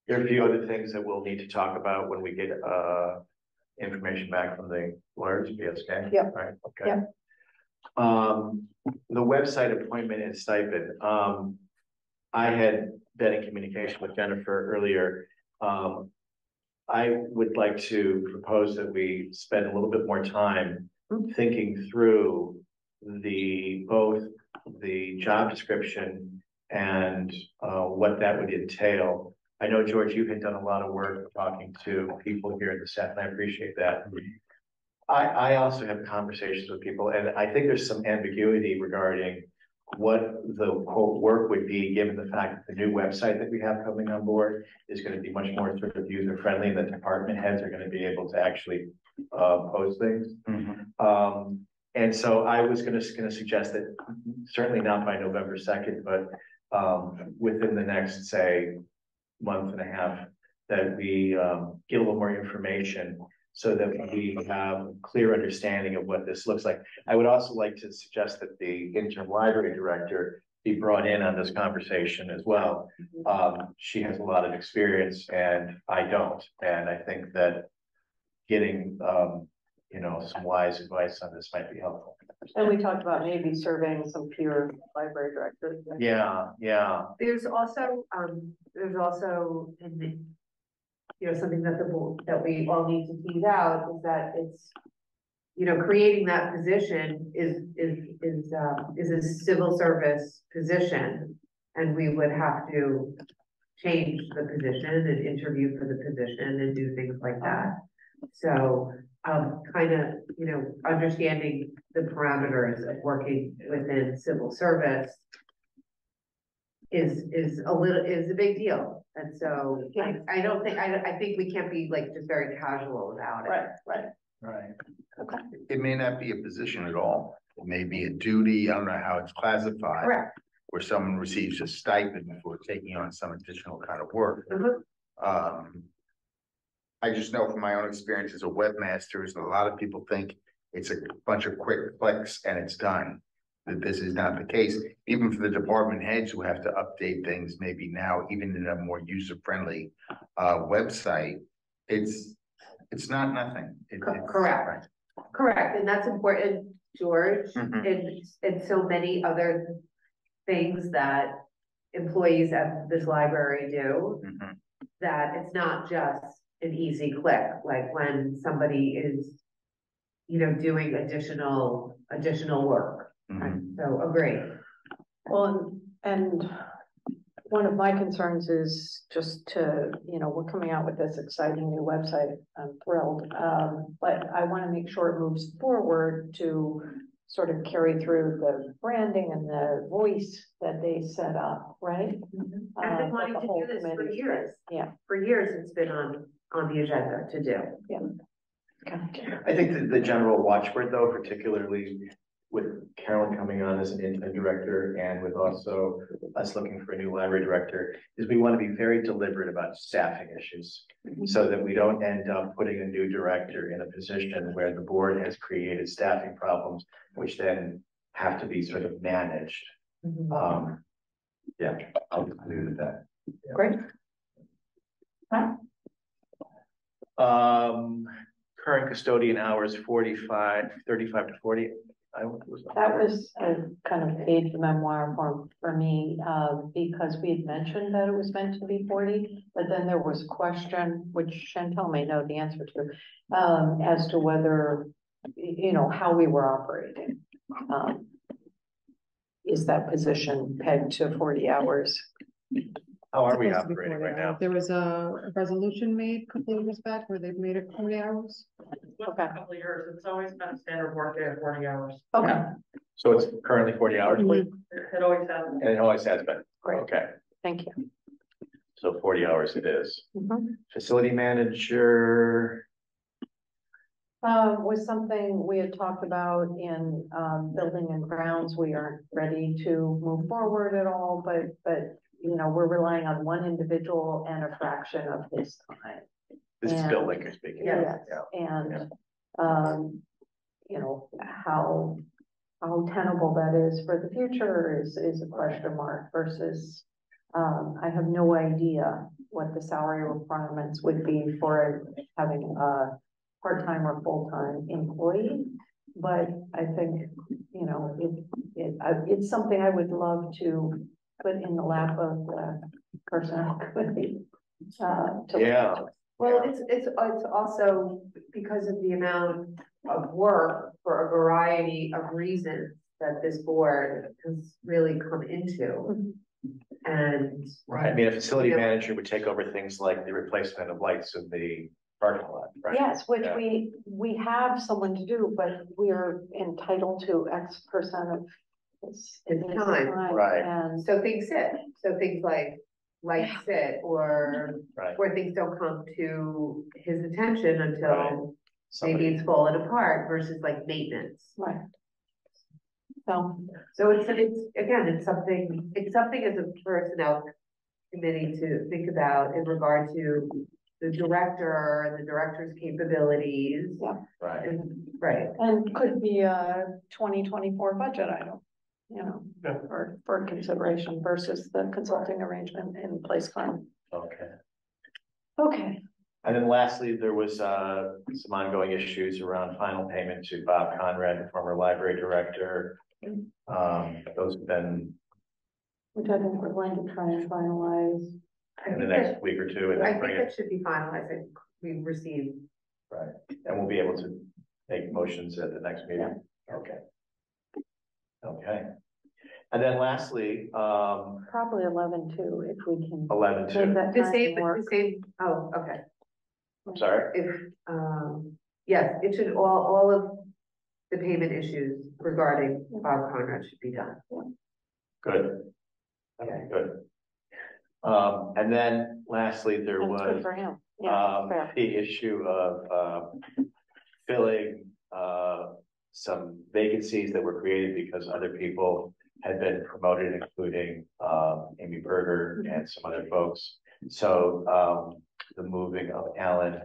There are a few other things that we'll need to talk about when we get information back from the lawyers, BSK. Yep. Right, okay. Yep. The website appointment and stipend, I had been in communication with Jennifer earlier. I would like to propose that we spend a little bit more time thinking through both the job description and what that would entail. I know, George, you had done a lot of work talking to people here in the staff, and I appreciate that. I also have conversations with people, and I think there's some ambiguity regarding what the quote work would be, given the fact that the new website that we have coming on board is going to be much more sort of user friendly, and the department heads are going to be able to actually post things. And so I was going to suggest that certainly not by November 2nd, but within the next, say, month and a half, that we get a little more information so that we have a clear understanding of what this looks like. I would also like to suggest that the interim library director be brought in on this conversation as well. She has a lot of experience and I don't, and I think that getting some wise advice on this might be helpful. And we talked about maybe surveying some peer library directors. Yeah. there's also, something that that we all need to tease out is that it's, creating that position is a civil service position. And we would have to change the position and interview for the position and do things like that. So, kind of, understanding the parameters of working within civil service is a big deal. And so I think we can't be like just very casual about it. Right. It may not be a position at all. It may be a duty. I don't know how it's classified. Correct. Where someone receives a stipend for taking on some additional kind of work. I just know from my own experience as a webmaster, is that a lot of people think it's a bunch of quick clicks and it's done. That this is not the case, even for the department heads who have to update things maybe now, even in a more user-friendly website, it's not nothing. Correct. Correct, and that's important, George, Mhm. and so many other things that employees at this library do, Mhm. that it's not just an easy click, like when somebody is, doing additional work. Mhm. So agree. Well, and one of my concerns is just to, we're coming out with this exciting new website. I'm thrilled. But I want to make sure it moves forward to sort of carry through the branding and the voice that they set up, right? I've been wanting the to whole do this for committee. years. Yeah. For years, it's been on the agenda to do. Yeah. Okay. I think that the general watchword though, particularly with Carolyn coming on as an interim director and with also us looking for a new library director, is we want to be very deliberate about staffing issues. So that we don't end up putting a new director in a position where the board has created staffing problems, which then have to be sort of managed. Yeah, I'll conclude with that. Yeah. Great. Current custodian hours 35 to 40. That was a kind of page memoir for me, because we had mentioned that it was meant to be 40, but then there was a question, which Chantel may know the answer to, as to whether, how we were operating. Is that position pegged to 40 hours? How are we Supposed to be operating 40 right now? hours. There was a resolution made a couple of years back where they've made it 40 hours. Okay. A couple of years, it's always been a standard workday of 40 hours. Okay, So it's currently 40 hours, Mhm. It always has. and it always has been. great, Okay, thank you. so 40 hours it is. Mhm. Facility manager, Was something we had talked about in, building and grounds. We aren't ready to move forward at all, but, we're relying on one individual and a fraction of his time. this is And- Bill Linker speaking. Yes, Yeah. and, how tenable that is for the future is a question mark versus, I have no idea what the salary requirements would be for having a part-time or full-time employee. But I think, it's something I would love to put in the lap of the personnel committee. Yeah. Well, it's also because of the amount of work for a variety of reasons that this board has really come into. And Right, I mean, a facility Yeah. manager would take over things like the replacement of lights in the parking lot, right? Yes, which Yeah. we have someone to do, but we're entitled to X percent of his time. Right. And so things sit, so things like lights sit, or Right. where things don't come to his attention until Right. maybe Somebody, it's fallen apart versus like maintenance. right. So So it's something as a personnel committee to think about in regard to the director and the director's capabilities. Yeah. right, Right. and could be a 2024 budget item, Yeah. for consideration versus the consulting arrangement in place currently. okay. Okay, Mm-hmm. And then lastly, there was some ongoing issues around final payment to Bob Conrad, the former library director. Those have been which I think we're going to try and finalize. in the next week or two, and I then think bring it, that should be finalized. I think we've received. right, and we'll be able to make motions at the next meeting. Okay. Okay. And then lastly, Probably 11-2 if we can 11-2. make that The time same, work. oh, okay. I'm sorry, If, yes, it should, all of the payment issues regarding Bob Conrad should be done. good. Okay, good. And then lastly, there And it's good was for him. Yeah, fair. the issue of filling some vacancies that were created because other people had been promoted, including Amy Berger and some other folks. So the moving of Alan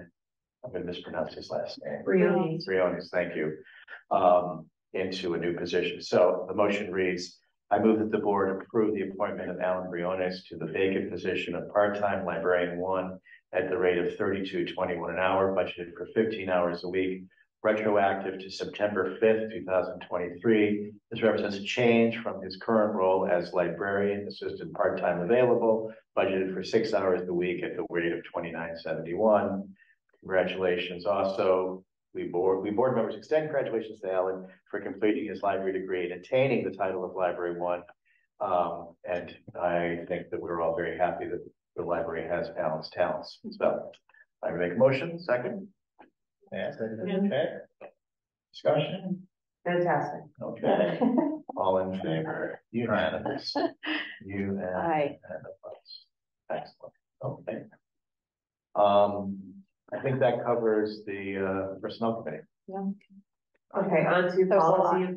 I'm gonna mispronounce his last name. Briones. Thank you. Into a new position. So the motion reads, I move that the board approve the appointment of Alan Briones to the vacant position of part-time librarian 1 at the rate of $32.21 an hour, budgeted for 15 hours a week, retroactive to September 5th, 2023. This represents a change from his current role as librarian assistant part-time available, budgeted for 6 hours a week at the rate of $29.71. Congratulations. Also, we board members extend congratulations to Alan for completing his library degree and attaining the title of Library 1. And I think that we're all very happy that the library has Alan's talents. So I make a motion, second. Yeah, okay. Discussion? Fantastic. Okay. All in favor? Unanimous. Aye. Excellent. Okay. I think that covers the personnel committee. Okay, on to There's a lot. policy.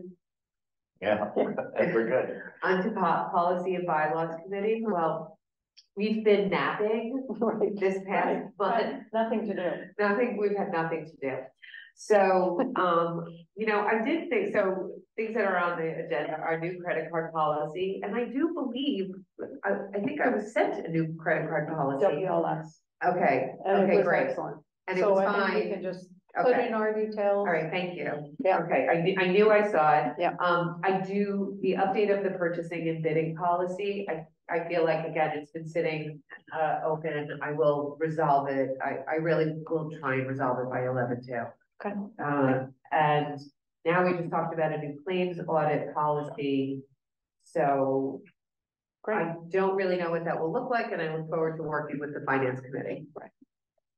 Yeah, we're good. On to policy and bylaws committee. Well, we've been napping this past month. Nothing to do. We've had nothing to do. So, you know, I did think, so things that are on the agenda are new credit card policy. And I do believe, I think I was sent a new credit card policy. WLS. Okay, And it okay, was great. excellent. And it So was I think we fine. can just put Okay. in our details. All right, thank you. Yeah. Okay, I knew I saw it. Yeah. I do, the update of the purchasing and bidding policy, I feel like, again, it's been sitting, open. I will resolve it. I really will try and resolve it by 11/2. Okay. And now we just talked about a new claims audit policy. So Great. I don't really know what that will look like, and I look forward to working with the finance committee.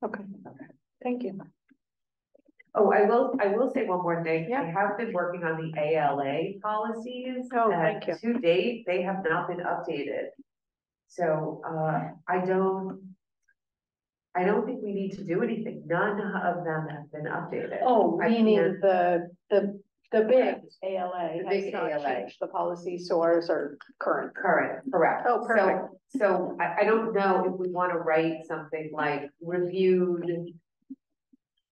Okay. Thank you. Oh, I will say one more thing. Yeah. I have been working on the ALA policies. Oh, and thank you. To date, they have not been updated. So, I don't think we need to do anything. None of them have been updated. Oh, I meaning can't- the big ALA The has big not ALA. changed the policy, so ours are current. Correct. Oh, perfect. So I don't know if we want to write something like reviewed,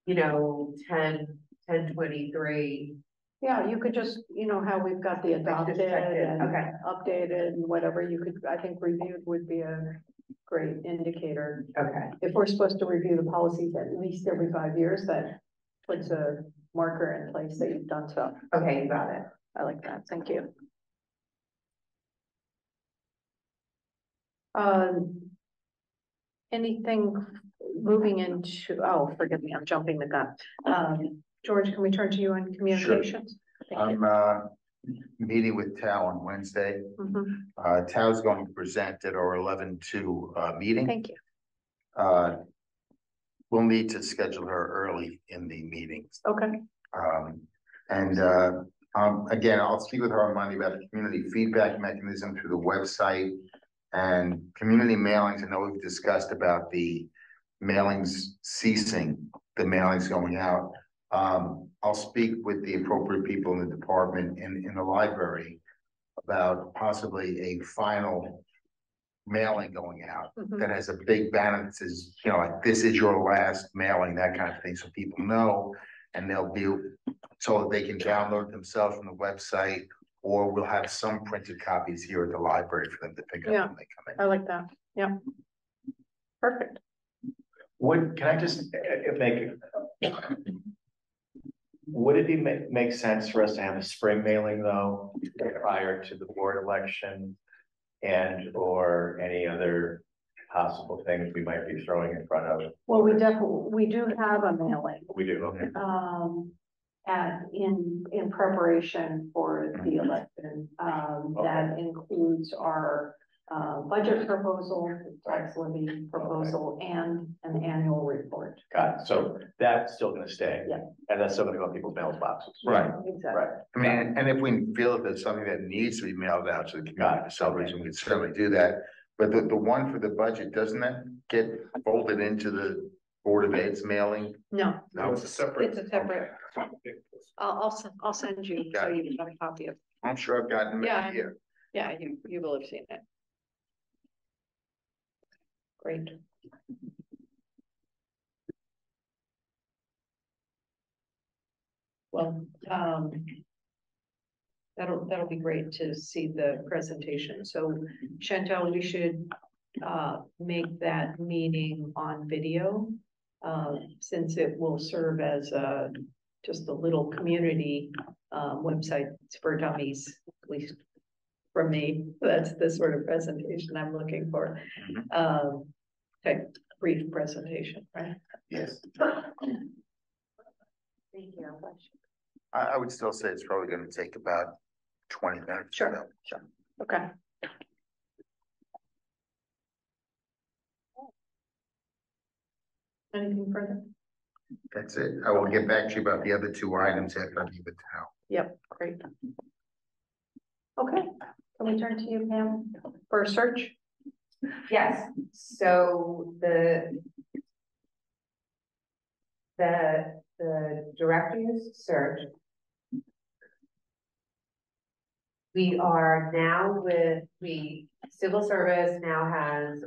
you know, 10/23. Yeah, you could just, you know, how we've got the adopted check it. and Okay. updated and whatever you could, I think reviewed would be a great indicator. Okay. If we're supposed to review the policies at least every 5 years, that puts a marker in place that you've done so. Okay, you got it. I like that. Thank you. Anything moving into, oh, forgive me, I'm jumping the gun. George, can we turn to you on communications? Thank you. I'm meeting with Tao on Wednesday. Mhm. Tao's going to present at our 11/2 meeting. Thank you. We'll need to schedule her early in the meetings. Okay. Again, I'll speak with her on Monday about the community feedback mechanism through the website and community mailings. I know we've discussed about the mailings ceasing, the mailings going out. I'll speak with the appropriate people in the department in the library about possibly a final mailing going out that has a big banner that says, you know, like, this is your last mailing, that kind of thing, so people know, and they'll be, so that they can download themselves from the website, or we'll have some printed copies here at the library for them to pick up Yeah. when they come in. I like that. Yeah. Perfect. Can I just would it make sense for us to have a spring mailing though, prior to the board election? And or any other possible things we might be throwing in front of it? Well, we do have a mailing, We do, okay. in preparation for the election, that includes our, budget proposal, tax levy proposal, and an annual report. Got it. So that's still gonna stay. Yeah. And that's still gonna go in people's mailboxes. Right. Exactly. Right. I mean, and if we feel that there's something that needs to be mailed out to the community for some reason, we can certainly do that. But the one for the budget, doesn't that get folded into the Board of Ed's mailing? No, No, it's a separate. it's a separate, I'll send you, so you can have a copy of. I'm sure I've gotten Yeah. it here. Yeah, you will have seen it. Great. Well, that'll be great to see the presentation. So Chantel, we should make that meeting on video, since it will serve as just a little community website for dummies, at least for me. That's the sort of presentation I'm looking for. Okay, brief presentation, right? Yes. Thank you. I would still say it's probably gonna take about 20 minutes. Sure. Okay. Anything further? That's it. I will get back to you about the other two items after I leave it now. Yep, great. Okay, can we turn to you, Pam, for a search? Yes, so the director's search. We are now civil service now has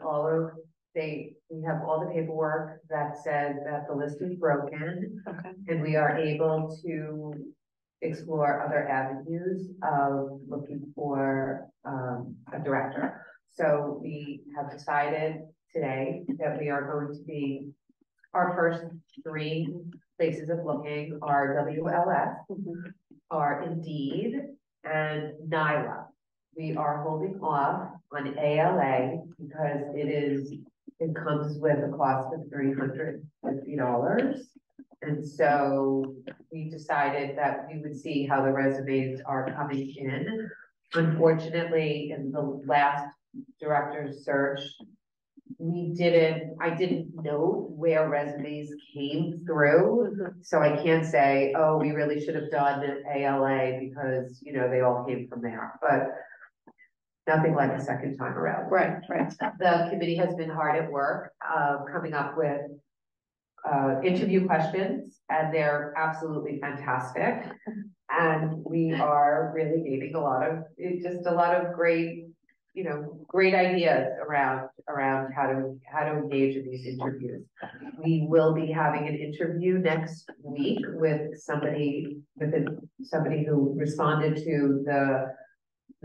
we have all the paperwork that says that the list is broken. Okay. And we are able to explore other avenues of looking for a director. So we have decided today that we are going to be, our first 3 places of looking are WLS, are Indeed, and NILA. We are holding off on ALA because it comes with a cost of $350. And so we decided that we would see how the resumes are coming in. Unfortunately, in the last director's search, I didn't know where resumes came through. So I can't say, oh, we really should have done ALA because, they all came from there, but nothing like a second time around. Right. The committee has been hard at work, coming up with interview questions, and they're absolutely fantastic. And we are really gaining a lot of great, great ideas around how to engage in these interviews. We will be having an interview next week with somebody who responded to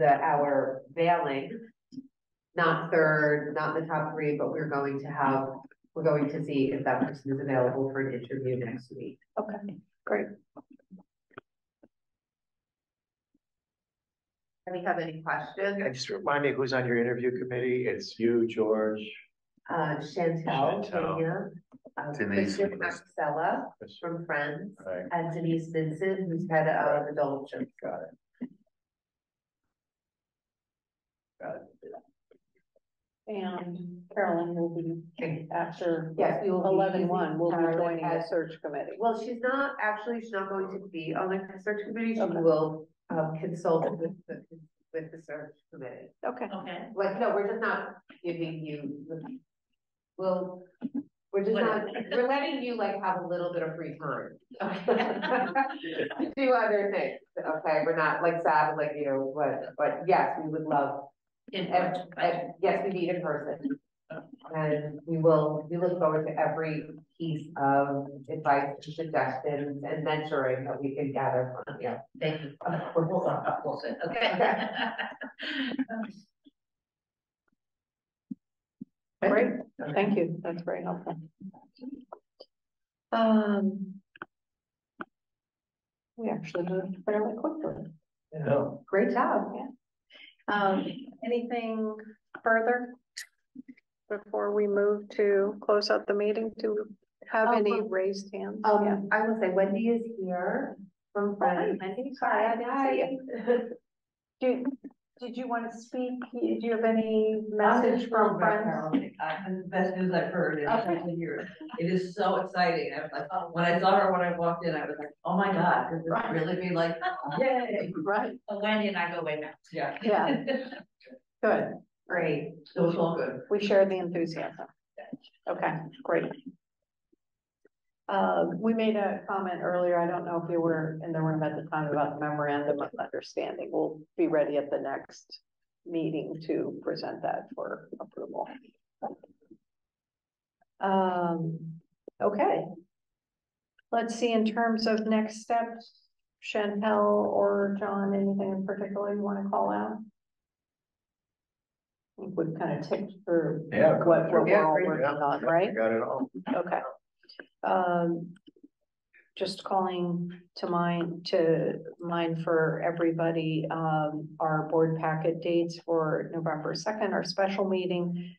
our mailing, not third, not in the top 3, but we're going to see if that person is available for an interview next week. Okay, great. Do we have any questions? And just remind me who's on your interview committee. It's you, George. Chantel, Kenya, Denise Christian was- Axella from Friends, Right. and Denise Vincent, who's head of adult. Got it. And Carolyn will be after Yes, we will be 11/1, we'll be using joining the as- search committee. Well, she's not going to be on the search committee. She Okay. will consult with the search committee. Okay. Okay. Like, no, we're just not giving you, we're letting you have a little bit of free time. To do other things, okay? We're not sad, but yes, we would love, yes, we meet in person. And we look forward to every piece of advice, suggestions, and mentoring that we can gather from you. Thank you. Of course. Okay. Great, thank you, that's very helpful. We actually moved fairly quickly. Yeah. Great job, yeah. Anything further before we move to close out the meeting? Do we have any raised hands? Yeah. I will say Wendy is here from Friends. Wendy, sorry, I didn't see you. Did you want to speak? Do you have any message from Friends? And the best news I've heard in 10 years. It is so exciting. I was like, when I saw her when I walked in, I was like, oh my God, could this really be yay? Right. Wendy and I go way back. Yeah. Yeah. Good, Great. So it's all good. we share the enthusiasm. Okay, great. We made a comment earlier, I don't know if you were in the room at the time, about the memorandum of understanding. We'll be ready at the next meeting to present that for approval. Okay. Let's see, in terms of next steps, Chantel or John, anything in particular you want to call out? I think we've kind of ticked through Yeah. what we're Yeah, all great. working on, right? Got it all. Okay. Just calling to mind for everybody, our board packet dates for November 2nd, our special meeting.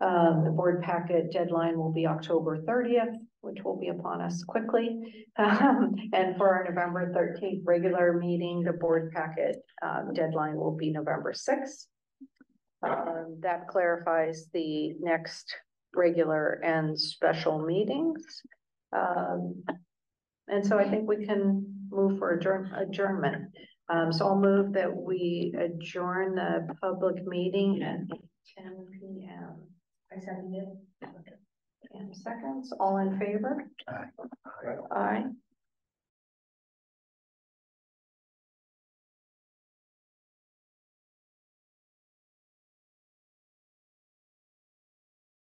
The board packet deadline will be October 30th, which will be upon us quickly. And for our November 13th regular meeting, the board packet deadline will be November 6th. That clarifies the next regular and special meetings. And so I think we can move for adjournment. So I'll move that we adjourn the public meeting at 10 p.m. I second it. 10 seconds, all in favor? Aye. Aye.